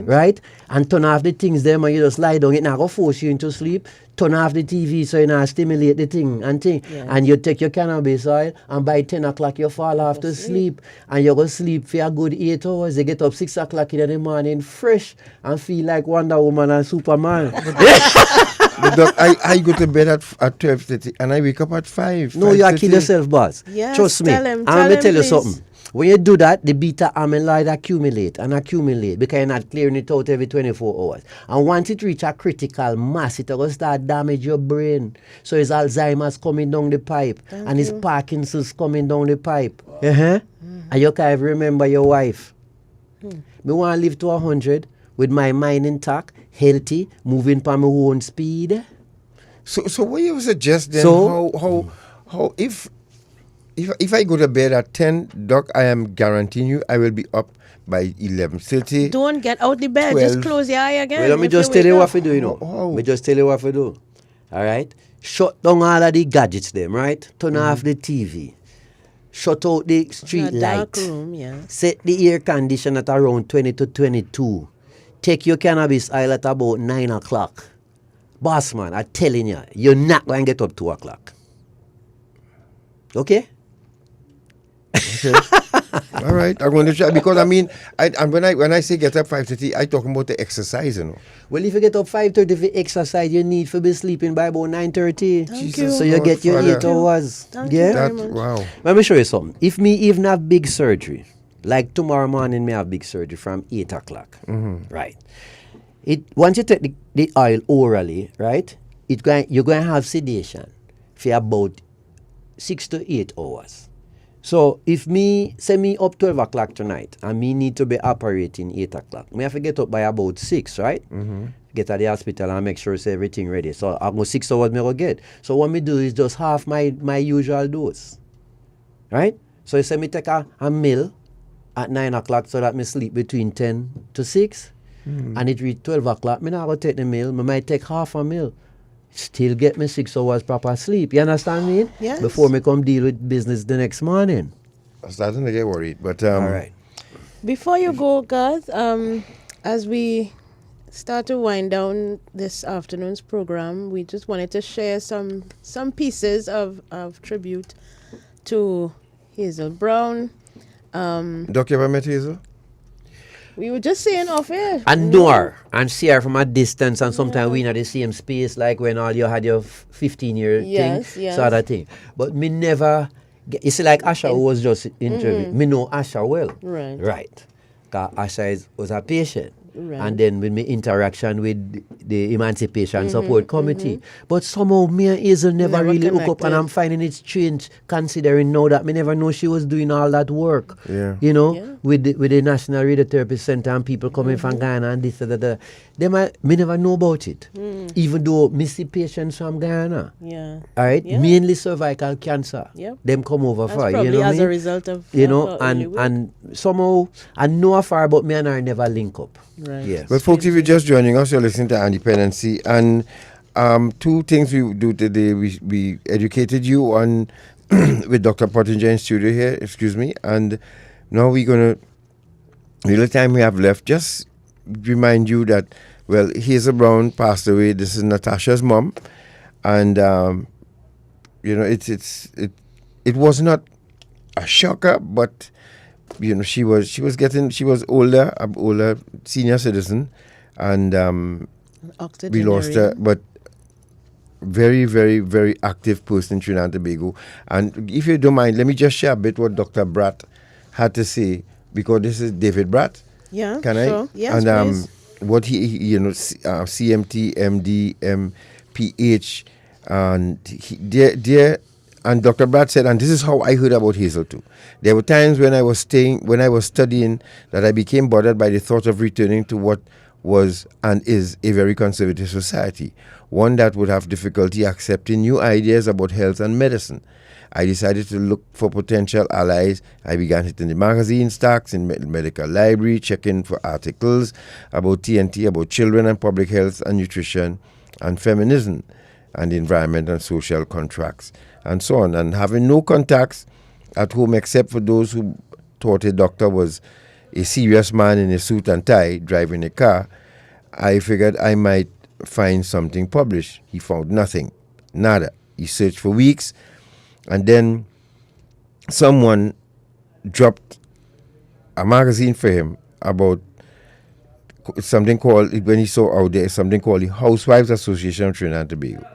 right? And turn off the things there and you just lie down. It not going to force you into sleep. Turn off the TV so you not stimulate the thing and thing. And you take your cannabis oil and by 10 o'clock you fall off to sleep. And you go sleep for a good 8 hours. You get up 6 o'clock in the morning fresh and feel like Wonder Woman and Superman. But Doc, I go to bed at 12:30 and I wake up at 5. No, you are kill yourself, boss. Yes, Trust me. tell him, I'm going to tell you please. something. When you do that, the beta amyloid accumulate because you're not clearing it out every 24 hours. And once it reach a critical mass, it will start damage your brain. So it's Alzheimer's coming down the pipe and it's Parkinson's coming down the pipe. And you can't remember your wife. Me want to live to 100 with my mind intact, healthy, moving by my own speed. So what you suggest then? So, how if I go to bed at 10, Doc, I am guaranteeing you I will be up by 11:30. Don't get out the bed. 12. Just close your eye again. Well, let me just tell you what to do, you know. Let me just tell you what to do. All right? Shut down all of the gadgets, them, right? Turn off the TV. Shut out the street light. Dark room, yeah. Set the air condition at around 20 to 22. Take your cannabis oil at about 9 o'clock. Boss man, I'm telling you, you're not going to get up 2 o'clock. Okay? All right, I'm going to try because I mean, and when I say get up 5:30, I talking about the exercise, you know. Well, if you get up 5:30 for exercise, you need to be sleeping by about 9:30. So you get your 8 hours. Thank you very much. Wow. Let me show you something. If me even have big surgery, like tomorrow morning, me have big surgery from 8 o'clock. Right. Once you take the oil orally, right, you're going to have sedation for about 6 to 8 hours. So if me up 12 o'clock tonight and me need to be operating 8 o'clock, me have to get up by about 6, right? Get at the hospital and make sure it's everything ready. So I go 6 hours me go get. So what me do is just half my usual dose. Right? So you say me take a meal at 9 o'clock so that me sleep between 10 to 6. And it reach 12 o'clock, me not go take the meal. Me might take half a meal. Still get me 6 hours proper sleep. You understand me? Yes. Before me come deal with business the next morning. I'm starting to get worried, but all right. Before you go, Garth, as we start to wind down this afternoon's program, we just wanted to share some pieces of tribute to Hazel Brown. Doc, you ever met Hazel? We were just saying off air. And know her and see her from a distance, and sometimes we in the same space, like when all you had your 15-year thing, sort of thing. But me never, you see, like Asha who was just interviewed, me know Asha well. Right. Because Asha was a patient. Right. And then with me interaction with the Emancipation Support Committee. But somehow me and Hazel never really hook up, and I'm finding it strange considering now that me never know she was doing all that work. You know, with the National Radiotherapy Center and people coming from Ghana and this and that. Me never know about it. Even though me see patients from Ghana. All right? Mainly cervical cancer. Them come over for, probably you know as me? a result of you know, and somehow I know afar, but me and her never link up. Right. Yes. But folks, if you're just joining us, you're listening to Dependency, and two things we do today. We educated you on with Dr. Pottinger in studio here, excuse me, and now we're gonna, the little time we have left, just remind you that, well, Hazel Brown passed away. This is Natasha's mom, and you know, it was not a shocker, but you know, she was older senior citizen, and we lost her, but very, very, very active person in Trinidad and Tobago. And if you don't mind, let me just share a bit what Dr. Bratt had to say, because this is David Bratt. Yeah, Can sure. I? Yes, and please. what he you know, CMT, MD, PH, and and Dr. Bratt said, and this is how I heard about Hazel too. There were times when I was studying, that I became bothered by the thought of returning to what was and is a very conservative society, one that would have difficulty accepting new ideas about health and medicine. I decided to look for potential allies. I began hitting the magazine stacks in medical library, checking for articles about TNT, about children and public health and nutrition and feminism and environment and social contracts and so on. And having no contacts at home except for those who thought a doctor was a serious man in a suit and tie driving a car, I figured I might find something published. He found nothing, nada. He searched for weeks, and then someone dropped a magazine for him about something called, when he saw out there, something called the Housewives Association of Trinidad and Tobago.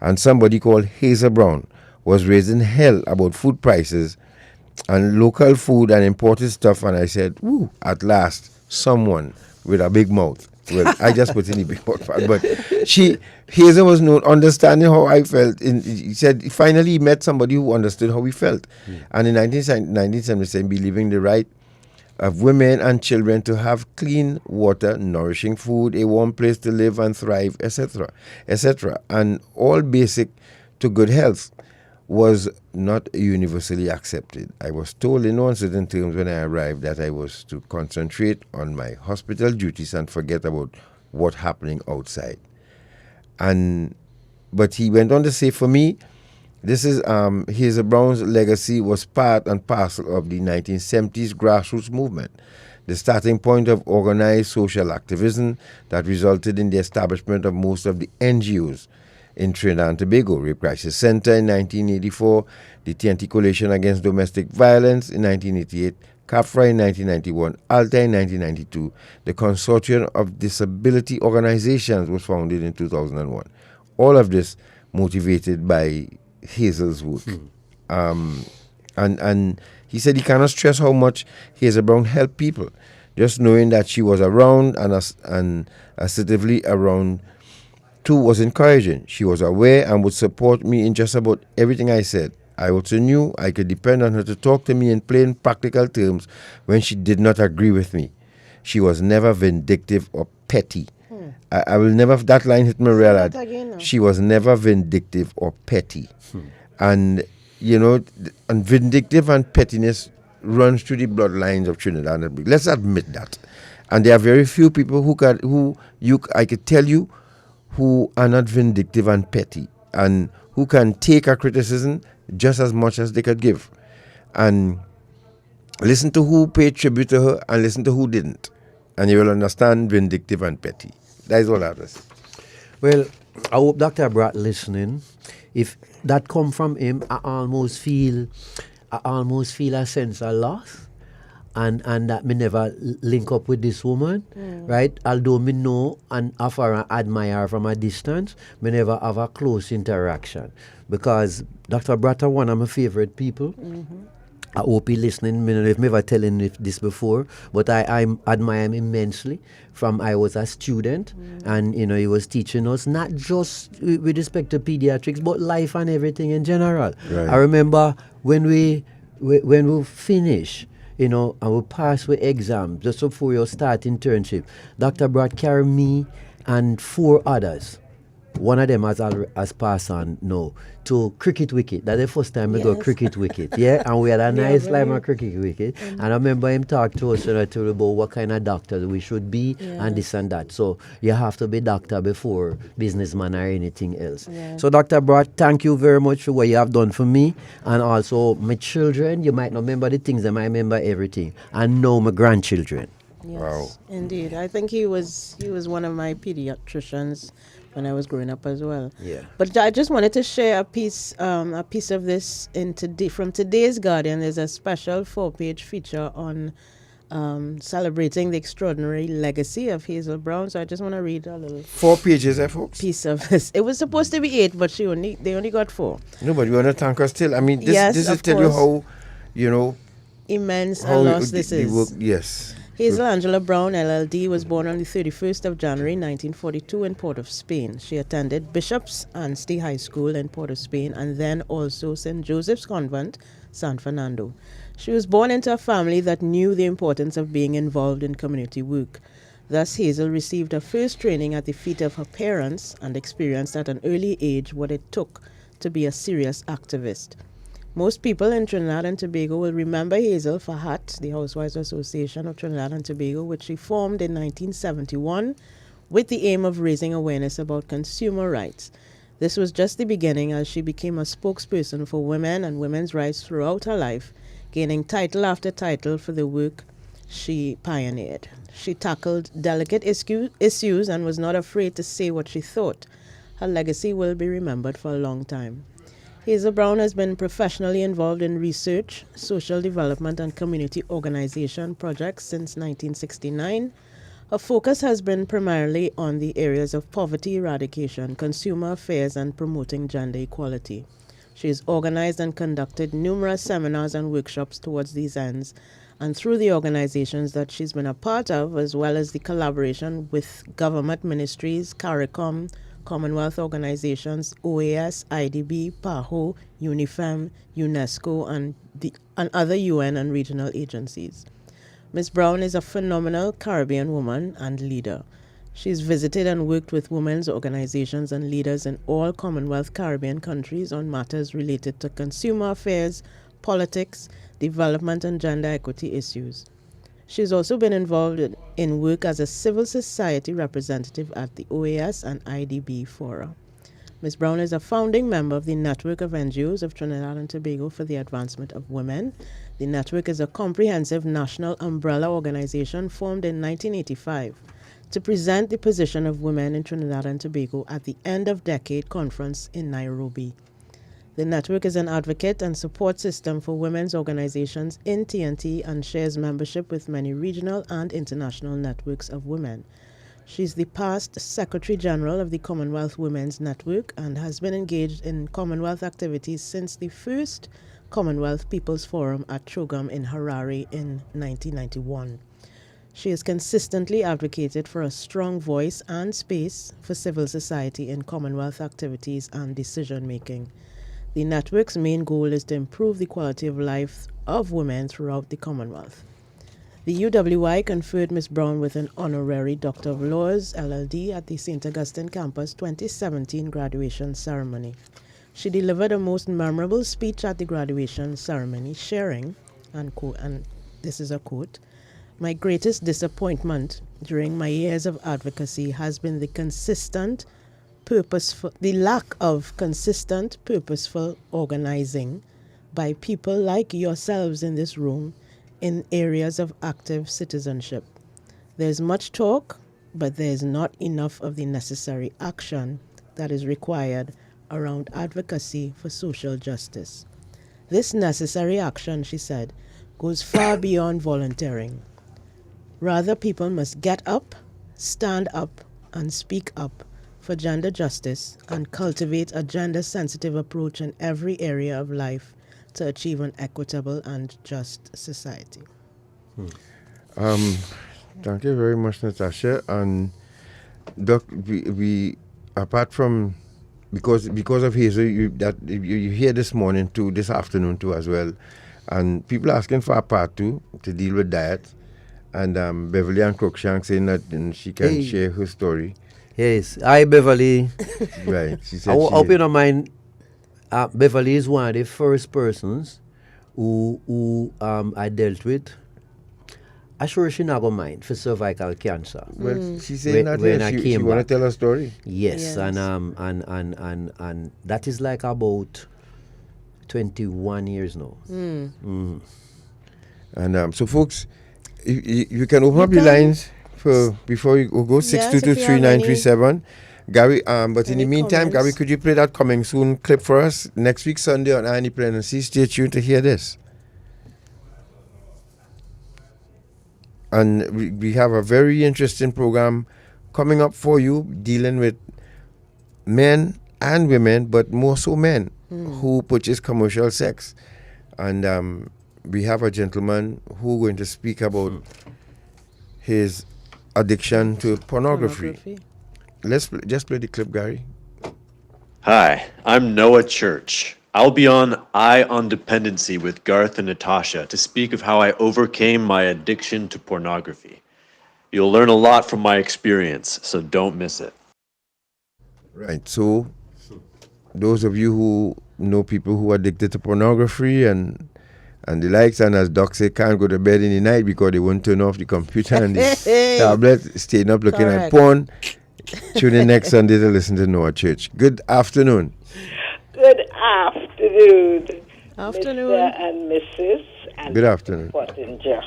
And somebody called Hazel Brown was raising hell about food prices and local food and imported stuff, and I said, "Woo! At last, someone with a big mouth." Well, I just put in the big mouth part, but Hazel was known understanding how I felt. He said finally he met somebody who understood how he felt, and in 1977, believing the right of women and children to have clean water, nourishing food, a warm place to live and thrive, etc., etc., and all basic to good health, was not universally accepted. I was told in no uncertain terms when I arrived that I was to concentrate on my hospital duties and forget about what happening outside. But he went on to say, for me, this is Hazel Brown's legacy was part and parcel of the 1970s grassroots movement, the starting point of organized social activism that resulted in the establishment of most of the NGOs in Trinidad and Tobago, Rape Crisis Center in 1984, the TNT Coalition Against Domestic Violence in 1988, CAFRA in 1991, ALTA in 1992. The Consortium of Disability Organizations was founded in 2001. All of this motivated by Hazel's work. And he said he cannot stress how much Hazel Brown helped people. Just knowing that she was around and assertively around too was encouraging. She was aware and would support me in just about everything I said. I also knew I could depend on her to talk to me in plain, practical terms when she did not agree with me. She was never vindictive or petty. I will never, that line hit me real hard. She was never vindictive or petty. And, you know, and vindictive and pettiness runs through the bloodlines of Trinidad and Tobago. Let's admit that. And there are very few people I could tell you who are not vindictive and petty and who can take a criticism just as much as they could give. And listen to who paid tribute to her and listen to who didn't. And you will understand vindictive and petty. That is all I have to say. Well, I hope Dr. Bratt listening. If that come from him, I almost feel a sense of loss. And that me never link up with this woman, right? Although me know and offer and admire her from a distance, me never have a close interaction. Because Dr. Bratta, one of my favorite people. I hope he listening. Me know if me ever telling this before, but I admire him immensely. From I was a student, and you know he was teaching us not just with respect to pediatrics, but life and everything in general. Right. I remember when we finish, you know, and we pass with exam just before you start internship. Dr. Brad carried me and 4 others. One of them has passed on now to cricket wicket. That's the first time we go cricket wicket. Yeah, and we had a nice time at cricket wicket. And I remember him talk to us about what kind of doctor we should be and this and that. So you have to be doctor before businessman or anything else. So Dr. Brad, thank you very much for what you have done for me. And also my children, you might not remember the things, I might remember everything. And now my grandchildren. Yes, wow. Indeed. I think he was one of my pediatricians when I was growing up as well. Yeah. But I just wanted to share a piece of this from today's Guardian. There's a special 4-page feature on celebrating the extraordinary legacy of Hazel Brown. So I just want to read a little 4 pages, folks. Piece of this. It was supposed to be 8, but they only got 4. No, but you want to thank her still. I mean, this is tell you how, you know, immense a loss this is. Yes. Hazel Angela Brown, LLD, was born on the 31st of January 1942 in Port of Spain. She attended Bishop's Anstey High School in Port of Spain and then also St. Joseph's Convent, San Fernando. She was born into a family that knew the importance of being involved in community work. Thus, Hazel received her first training at the feet of her parents and experienced at an early age what it took to be a serious activist. Most people in Trinidad and Tobago will remember Hazel for HAT, the Housewives Association of Trinidad and Tobago, which she formed in 1971 with the aim of raising awareness about consumer rights. This was just the beginning as she became a spokesperson for women and women's rights throughout her life, gaining title after title for the work she pioneered. She tackled delicate issues and was not afraid to say what she thought. Her legacy will be remembered for a long time. Hazel Brown has been professionally involved in research, social development, and community organization projects since 1969. Her focus has been primarily on the areas of poverty eradication, consumer affairs, and promoting gender equality. She has organized and conducted numerous seminars and workshops towards these ends, and through the organizations that she's been a part of, as well as the collaboration with government ministries, CARICOM, Commonwealth organizations, OAS, IDB, PAHO, UNIFEM, UNESCO, and other UN and regional agencies. Ms. Brown is a phenomenal Caribbean woman and leader. She's visited and worked with women's organizations and leaders in all Commonwealth Caribbean countries on matters related to consumer affairs, politics, development, and gender equity issues. She's also been involved in work as a civil society representative at the OAS and IDB fora. Ms. Brown is a founding member of the Network of NGOs of Trinidad and Tobago for the Advancement of Women. The network is a comprehensive national umbrella organization formed in 1985 to present the position of women in Trinidad and Tobago at the End of Decade Conference in Nairobi. The network is an advocate and support system for women's organizations in TNT and shares membership with many regional and international networks of women. She's the past Secretary General of the Commonwealth Women's Network and has been engaged in Commonwealth activities since the first Commonwealth People's Forum at Chogam in Harare in 1991. She has consistently advocated for a strong voice and space for civil society in Commonwealth activities and decision-making. The network's main goal is to improve the quality of life of women throughout the Commonwealth. The UWI conferred Ms. Brown with an honorary Doctor of Laws, LLD, at the St. Augustine Campus 2017 graduation ceremony. She delivered a most memorable speech at the graduation ceremony, sharing, and this is a quote, "My greatest disappointment during my years of advocacy has been the lack of consistent, purposeful organizing by people like yourselves in this room in areas of active citizenship. There's much talk, but there's not enough of the necessary action that is required around advocacy for social justice. This necessary action," she said, "goes far beyond volunteering. Rather, people must get up, stand up, and speak up for gender justice and cultivate a gender-sensitive approach in every area of life to achieve an equitable and just society." Thank you very much, Natasha. And Doc, we apart from because of Hazel, you hear this morning too, this afternoon too as well, and people asking for a part 2 to deal with diet, and Beverly and Cruikshank saying that she can share her story. Yes, I Beverly. Right, she said. I hope you don't mind. Beverly is one of the first persons who I dealt with. I'm sure she not gonna mind for cervical cancer. Well, she's saying that when she want to tell her story. Yes, and that is like about 21 years now. And so, folks, you can open up the lines for before you go 6223937. Gary, but in the meantime, Gary, could you play that coming soon clip for us next week Sunday on Independence? Stay tuned to hear this. And we have a very interesting program coming up for you, dealing with men and women, but more so men who purchase commercial sex. And we have a gentleman who is going to speak about his addiction to pornography. Let's just play the clip, Gary. Hi, I'm Noah Church. I'll be on Eye on Dependency with Garth and Natasha to speak of how I overcame my addiction to pornography. You'll learn a lot from my experience, so don't miss it. Right, so those of you who know people who are addicted to pornography and the likes, and as Doc said, can't go to bed in the night because they won't turn off the computer and the tablet, staying up looking at porn. Tune in next Sunday to listen to Noah Church. Good afternoon. Good afternoon. Afternoon. Mr. and Mrs. and Good afternoon. Pottinger.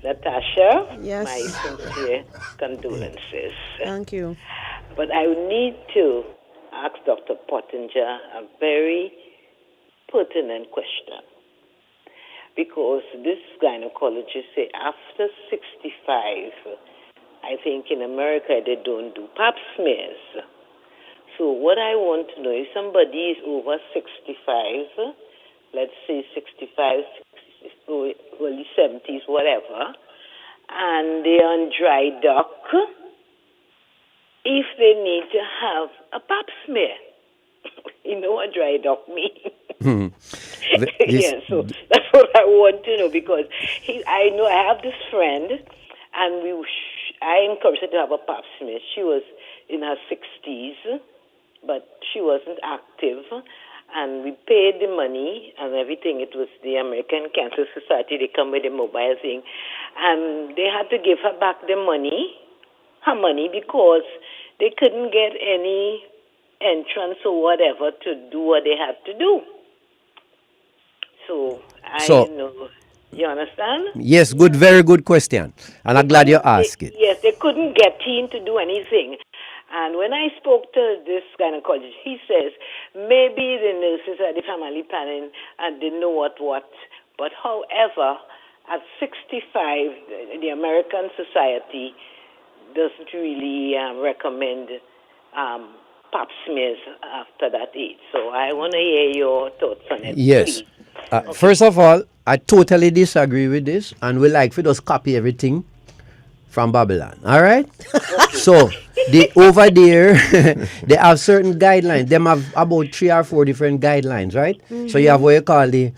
Natasha, yes. My sincere condolences. Thank you. But I need to ask Dr. Pottinger a very pertinent question. Because this gynecologist say after 65, I think in America they don't do pap smears. So what I want to know, if somebody is over 65, let's say 65, early 70s, whatever, and they're on dry dock, if they need to have a pap smear. You know what dry dock means? Yeah, so that's what I want to know, because I know I have this friend, and I encouraged her to have a pap smear. She was in her 60s, but she wasn't active, and we paid the money and everything. It was the American Cancer Society. They come with a mobile thing, and they had to give her back her money, because they couldn't get any entrance or whatever to do what they had to do. So I know. You understand? Yes, very good question. And I'm glad you asked it. Yes, they couldn't get in to do anything. And when I spoke to this gynecologist, he says maybe the nurses at the family planning and didn't know what. But however, at 65, the American Society doesn't really recommend pap smears after that age. So I want to hear your thoughts on it. Yes. Please. First of all, I totally disagree with this, and we like to just copy everything from Babylon. All right? So, over there, they have certain guidelines. Them have about 3 or 4 different guidelines, right? So you have what you call the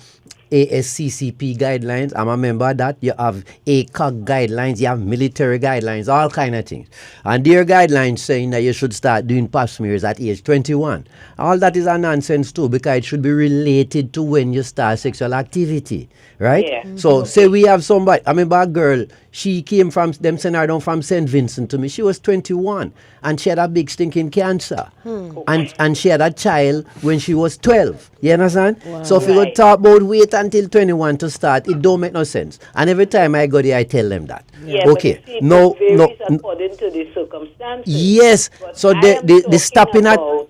ASCCP guidelines. I'm a member of that. You have ACOG guidelines. You have military guidelines, all kind of things. And their guidelines saying that you should start doing pap smears at age 21. All that is a nonsense too, because it should be related to when you start sexual activity, right? Yeah. So say we have somebody, I remember a girl, she came from, them sent her down from St. Vincent to me. She was 21 and she had a big stinking cancer. And she had a child when she was 12. You understand? Wow. So if you go talk about wait until 21 to start, it don't make no sense. And every time I go there, I tell them that. Yeah, okay. But No, no. according to the circumstances. Yes. But So they stopping at about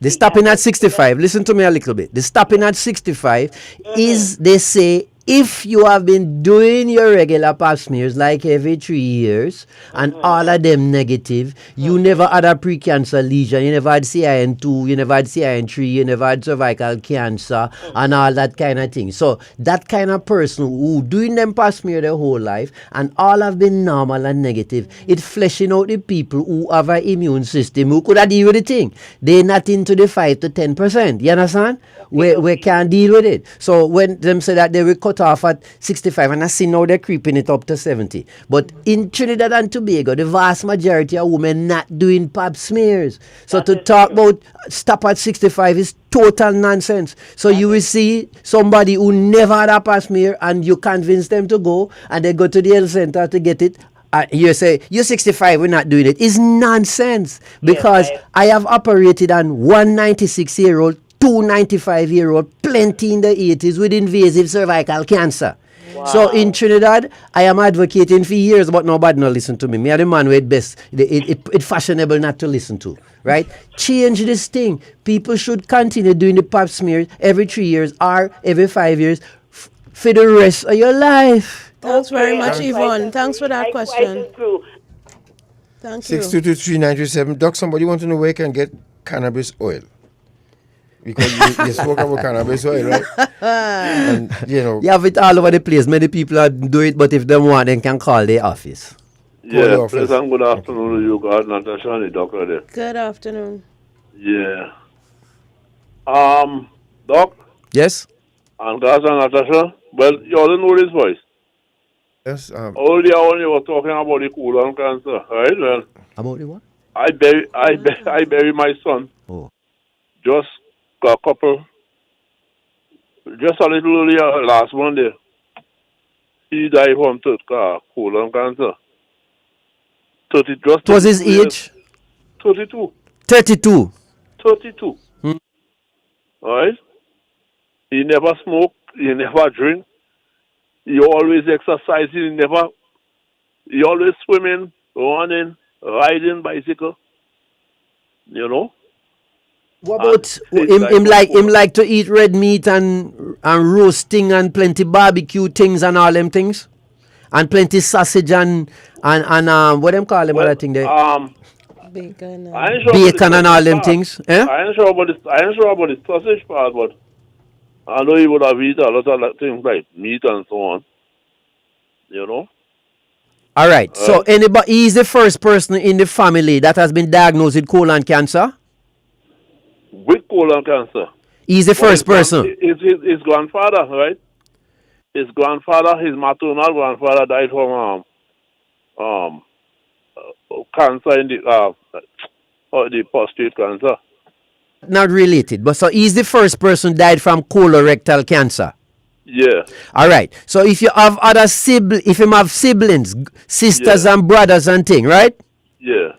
They stopping at 65. Listen to me a little bit. The stopping at 65 is, they say, if you have been doing your regular pap smears like every 3 years and all of them negative, you never had a precancer lesion, you never had CIN2, you never had CIN3, you never had cervical cancer and all that kind of thing. So that kind of person who doing them pap smear their whole life and all have been normal and negative, it's fleshing out the people who have an immune system who could have deal with the thing. They're not into the 5 to 10%. You understand? We can't deal with it. So when them say that they will cut off at 65, and I see now they're creeping it up to 70. But in Trinidad and Tobago, the vast majority of women not doing pap smears. So to talk about stop at 65 is total nonsense. So you will see somebody who never had a pap smear and you convince them to go and they go to the health center to get it. You say, you're 65, we're not doing it. It's nonsense. Because I have operated on 196-year-old, 295-year-old, plenty in the 80s with invasive cervical cancer. Wow. So in Trinidad, I am advocating for years, but nobody no listen to me. Me are the man with best. It's fashionable not to listen to, right? Change this thing. People should continue doing the pap smear every 3 years or every 5 years for the rest of your life. Thanks very much, Yvonne. Thanks for that question. Thank you. 6223927. Doc, somebody want to know where you can get cannabis oil? Because you spoke about cannabis oil, right? And, you know. You have it all over the place. Many people are do it, but if they want, they can call the office. Yeah, pleasant good afternoon to you, God, Natasha and the doctor there. Good afternoon. Yeah. Doc? Yes? And God and Natasha? Well, you all know this voice. Yes. Earlier on you were talking about the colon cancer, right? Well, about the what? I bury my son. Oh. Just a couple, just a little earlier last Monday. He died from colon cancer. 30, just what was his age? 32. 32. 32. Alright? He never smoked, he never drink. He always exercising, he always swimming, running, riding bicycle. You know? What about him like to eat red meat and roasting and plenty barbecue things and all them things? And plenty sausage and what them call them other thing there? Bacon. Bacon and all them things. Eh? I ain't sure about the sausage part, but I know he would have eaten a lot of things like meat and so on. You know? All right. So anybody, he's the first person in the family that has been diagnosed with colon cancer? With colon cancer. He's the first person. His grandfather, right? His grandfather, his maternal grandfather died from cancer in the prostate cancer. Not related, but so he's the first person died from colorectal cancer. Yeah. All right. So if you have if you have siblings, sisters and brothers and thing, right? Yeah.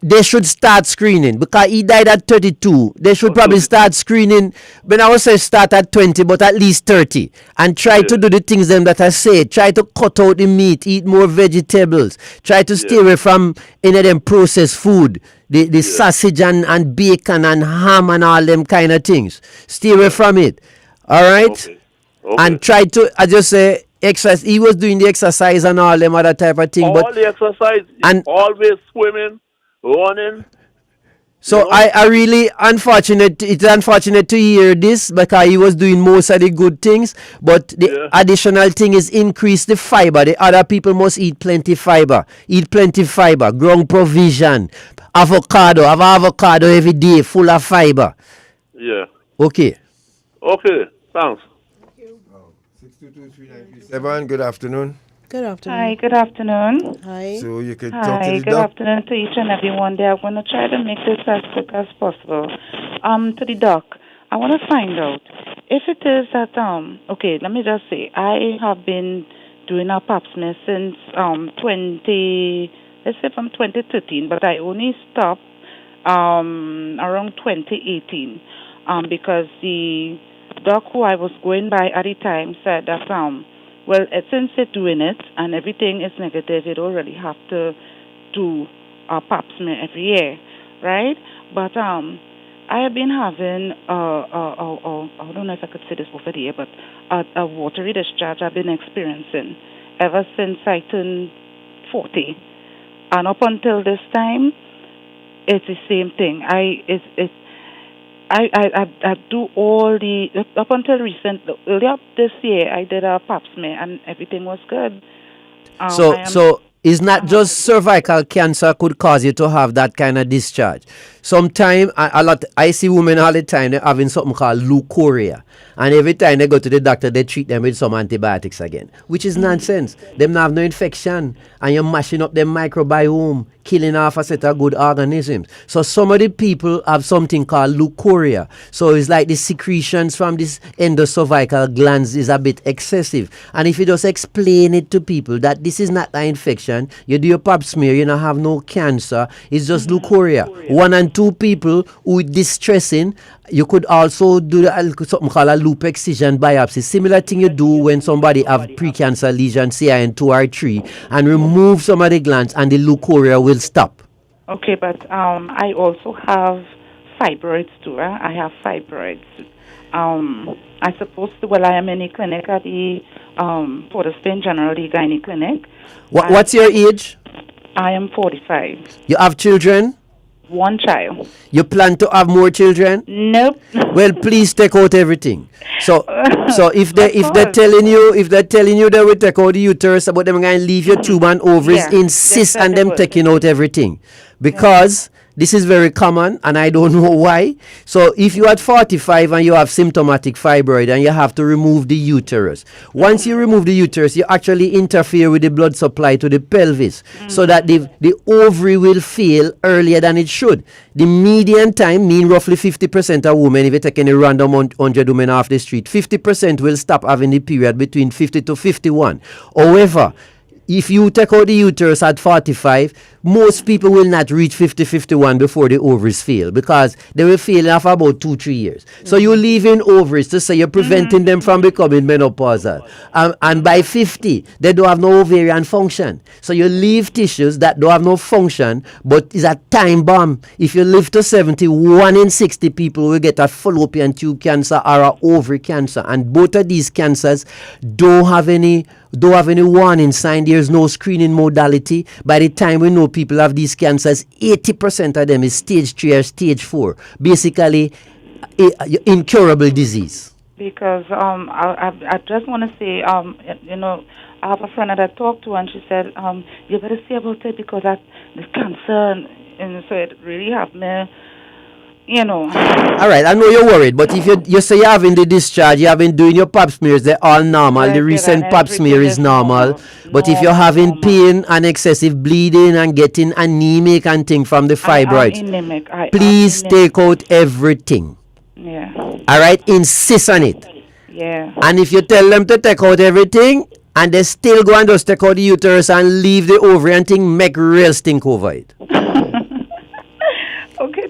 they should start screening because he died at 32. They should probably start screening. When I was say start at 20, but at least 30, and try to do the things them that I say. Try to cut out the meat, eat more vegetables. Try to stay away from any of them processed food, the sausage and bacon and ham and all them kind of things. Stay away from it. All right, and try to, I just say, exercise. He was doing the exercise and all them other type of thing. All the exercise, and always swimming, running. So I really it's unfortunate to hear this because he was doing most of the good things, but the additional thing is increase the fiber. The other people must eat plenty fiber. Eat plenty fiber, ground provision, avocado. Have avocado every day, full of fiber. Yeah. Okay. Okay. Thanks. 6223937. Good afternoon. Good afternoon. Hi, good afternoon. Hi. So you could talk Hi, to the good doc. afternoon to each and every one there. I'm going to try to make this as quick as possible. To the doc, I want to find out if it is that, okay, let me just say, I have been doing a pap smear since from 2013, but I only stopped around 2018 because the doc who I was going by at the time said that, well, since you're doing it and everything is negative, you don't really have to do a pap smear every year, right? But I have been having, I don't know if I could say this over the air, but a watery discharge I've been experiencing ever since I turned 40. And up until this time, it's the same thing. I do all the, up until earlier this year, I did a pap smear and everything was good. So it's not just cervical cancer could cause you to have that kind of discharge. Sometimes I see women all the time, they're having something called leukorrhea. And every time they go to the doctor, they treat them with some antibiotics again, which is nonsense. Them have no infection, and you're mashing up their microbiome, killing off a set of good organisms. So some of the people have something called leukorrhea. So it's like the secretions from this endocervical glands is a bit excessive. And if you just explain it to people that this is not an infection, you do your pap smear, you don't have no cancer, it's just leukorrhea. 1 and 2 people who is distressing, you could also do something called a loop excision biopsy. Similar thing you do when somebody have precancer lesion, CIN2 or 3, and remove some of the glands and the leukorrhea will stop. Okay, but I also have fibroids too. I have fibroids. I suppose, I am in a clinic at the Port of Spain General, the gynae clinic. What's your age? I am 45. You have children? 1 child. You plan to have more children? Nope. Well, please take out everything. So if they're telling you they will take out the uterus, but they're going to leave your tube and ovaries, insist on them taking out everything, because this is very common, and I don't know why. So if you're at 45 and you have symptomatic fibroid and you have to remove the uterus, once you remove the uterus, you actually interfere with the blood supply to the pelvis, so that the ovary will fail earlier than it should. The median time, mean roughly 50% of women, if you take any random 100 women off the street, 50% will stop having the period between 50 to 51. However, if you take out the uterus at 45, most people will not reach 50-51 before the ovaries fail, because they will fail after about 2-3 years. So you're leaving ovaries to say you're preventing them from becoming menopausal. And by 50, they don't have no ovarian function. So you leave tissues that don't have no function, but it's a time bomb. If you live to 70, 1 in 60 people will get a fallopian tube cancer or an ovary cancer. And both of these cancers don't have any warning sign. There's no screening modality. By the time we know people have these cancers, 80% of them is stage 3 or stage 4. Basically, incurable disease. Because I just want to say, I have a friend that I talked to, and she said, you better see about it because this cancer, and so it really have me. All right, I know you're worried, but if you say you're having the discharge, you have been doing your pap smears, they're all normal. The recent pap smear is normal. But if you're having pain and excessive bleeding and getting anemic and things from the fibroids, please take out everything. Yeah. All right, insist on it. Yeah. And if you tell them to take out everything and they still go and just take out the uterus and leave the ovary and thing, make real stink over it.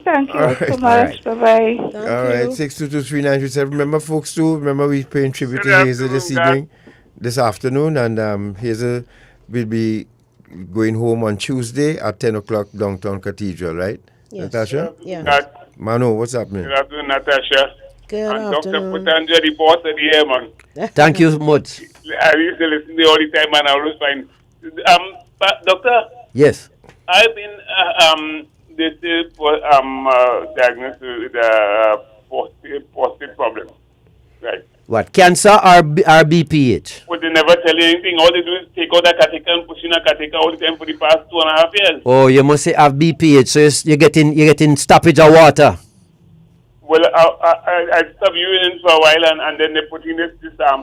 Thank you All so right. much. Bye-bye. All right, 6223937. Remember, folks, too, remember we're paying tribute to Hazel this evening, this afternoon, and Hazel will be going home on Tuesday at 10 o'clock downtown Cathedral, right? Yes. Natasha? Yeah. Manu, what's happening? Good afternoon, Natasha. Good and afternoon. Dr. Pottinger, the boss of the year, man. Thank you so much. I used to listen to you all the time, and I always find. But doctor, Yes. I've been diagnosed with prostate problem. Right. What? Cancer or BPH? But they never tell you anything. All they do is take out a catheter and push in a catheter all the time for the past 2.5 years. Oh, you must say have BPH, so you're getting stoppage of water. Well, I stopped urinating for a while, and then they put in this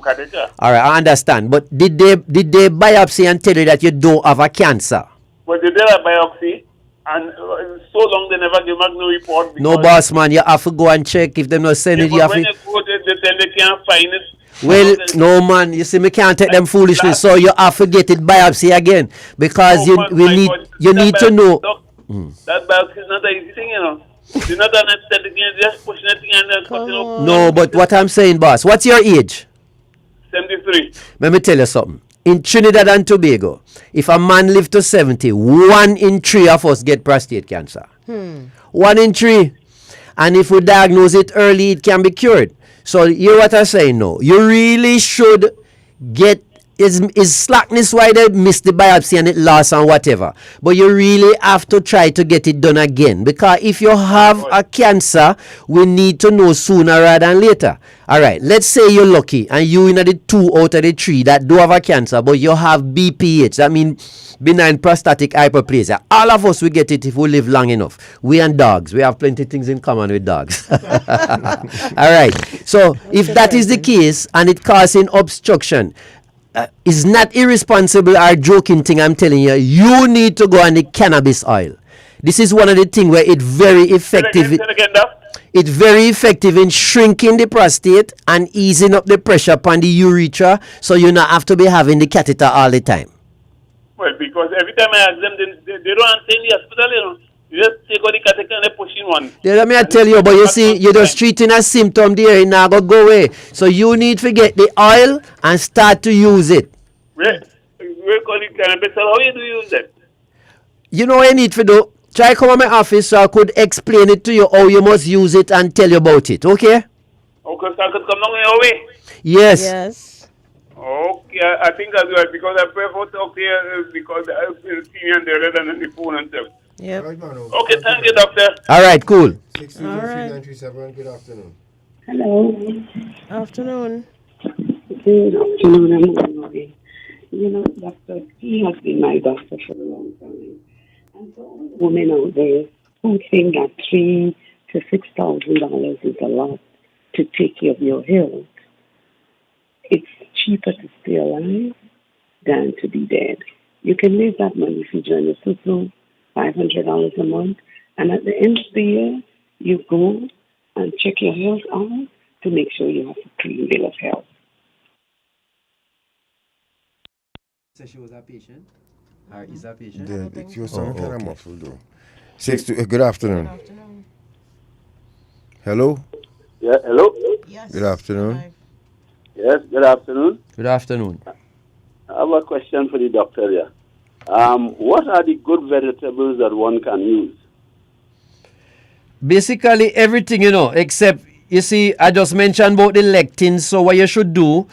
catheter. All right, I understand. But did they biopsy and tell you that you don't have a cancer? But they did a biopsy, and so long they never give back no report. No, boss man, you have to go and check. If they not send it, you have When to. you go, they tell they can't find it. Well, no man, you see, me can't take them foolishness, so you have to get it biopsy again because you need to know. That biopsy is not an easy thing, you know. You're not an aesthetic, you're just pushing it and then cutting up. No, but what I'm saying, boss, what's your age? 73. Let me tell you something. In Trinidad and Tobago, if a man live to 70, 1 in 3 of us get prostate cancer. 1 in 3. And if we diagnose it early, it can be cured. So you hear what I'm saying now. You really should get is slackness why they miss the biopsy and it lost and whatever. But you really have to try to get it done again. Because if you have a cancer, we need to know sooner rather than later. Alright, let's say you're lucky and you in the 2 out of the 3 that do have a cancer, but you have BPH. That means benign prostatic hyperplasia. All of us will get it if we live long enough. We and dogs. We have plenty of things in common with dogs. Alright. So if that is the case and it causing obstruction, it's not irresponsible or joking thing I'm telling you. You need to go on the cannabis oil. This is one of the things where it's very effective. It's very effective in shrinking the prostate and easing up the pressure upon the urethra, so you not have to be having the catheter all the time. Well, because every time I ask them, they don't answer in the hospital, you know. You just take out the catheter and they push in one. Yeah, let me tell you, but you see, you're just treating a symptom there, it now go away. So you need to get the oil and start to use it. We call it cannabis. How you do use that? You know what you need to do? Try come to my office so I could explain it to you how you must use it and tell you about it, okay? Okay, so I could come down your way? Yes. Yes. Okay, I think I'll do it because I prefer to talk here because I've been seeing and they're on the phone and stuff. Yep. Okay, thank you, doctor. All right, cool. 623 good afternoon. Hello. Afternoon. Good afternoon, I'm Mary. You know, doctor, he has been my doctor for a long time. And for all the women out there who think that $3,000 to $6,000 is a lot to take care of your health, it's cheaper to stay alive than to be dead. You can raise that money if you join the Susu, $500 a month, and at the end of the year, you go and check your health out to make sure you have a clean bill of health. So she was a patient? Or is a patient? She was kind of muffled though. Good afternoon. Hello? Yeah, hello? Yes. Good afternoon. Yes, good afternoon. Good afternoon. I have a question for the doctor here. What are the good vegetables that one can use? Basically everything, you know, except, you see, I just mentioned about the lectins. So what you should do,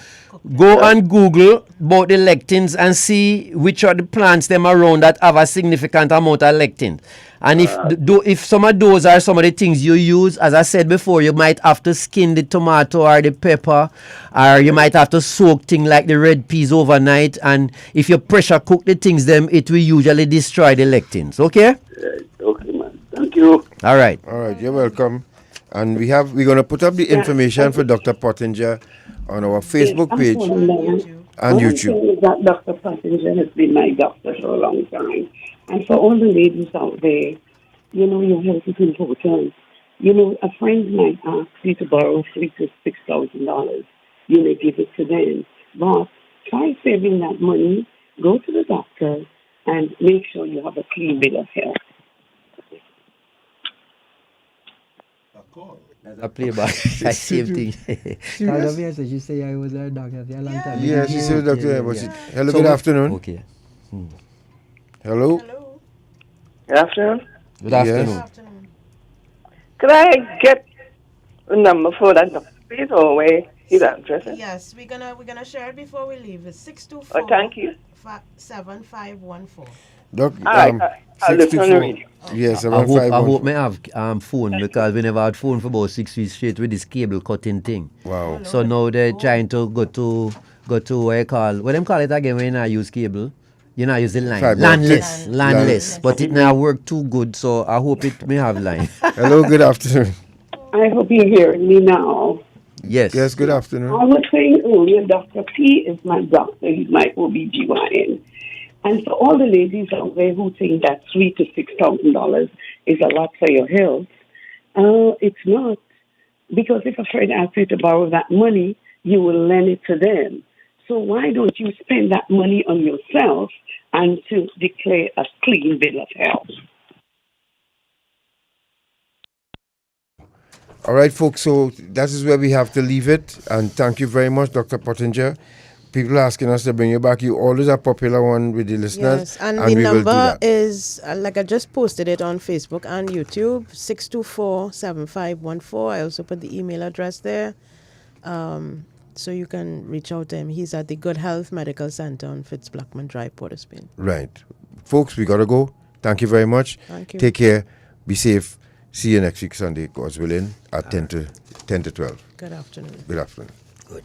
go and Google about the lectins and see which are the plants them around that have a significant amount of lectin. And if some of those are some of the things you use, as I said before, you might have to skin the tomato or the pepper, or you might have to soak things like the red peas overnight. And if you pressure cook the things, them it will usually destroy the lectins. Okay? Okay, man. Thank you. All right. All right, you're welcome. And we're going to put up the information for Dr. Pottinger on our Facebook page and YouTube. That Dr. Pottinger has been my doctor for a long time. And for all the ladies out there, you know, your health is important. You know, a friend might ask you to borrow $3,000 to $6,000. You may give it to them. But try saving that money, go to the doctor, and make sure you have a clean bill of health. I play back. That same thing. Serious? She say I was a doctor for a long time. Yeah, she said doctor. But hello, So good we- afternoon. Okay. Hello. Good afternoon. Good afternoon. Yes. Could I get a number for that doctor, please, or where he's addressing? Yes, we're gonna share it before we leave. It's 624 Oh, thank you. 7514. Doc, All right, I'll listen on the 624. radio. Yes, I hope 751. me have phone because we never had phone for about 6 weeks straight with this cable cutting thing. Wow. So now they're trying to go to what them call it again when I use cable. You know, I use the line. Fiber Landless. optic. Landless. But it now work too good, so I hope it may have line. Hello, good afternoon. I hope you're hearing me now. Yes. Yes, good afternoon. I was saying earlier, Dr. P is my doctor. He's my OBGYN. And for all the ladies out there who think that $3,000 to $6,000 is a lot for your health, it's not. Because if a friend asks you to borrow that money, you will lend it to them. So why don't you spend that money on yourself and to declare a clean bill of health? All right, folks, so that is where we have to leave it. And thank you very much, Dr. Pottinger. People are asking us to bring you back. You always a popular one with the listeners. Yes, and the we will do number that. is, like I just posted it on Facebook and YouTube, 624-7514. I also put the email address there. So you can reach out to him. He's at the Good Health Medical Center on Fitzblackman Drive, Port of Spain. Right. Folks, we got to go. Thank you very much. Thank you. Take care. Be safe. See you next week, Sunday, God's willing, at 10 to 12. Good afternoon. Good afternoon. Good.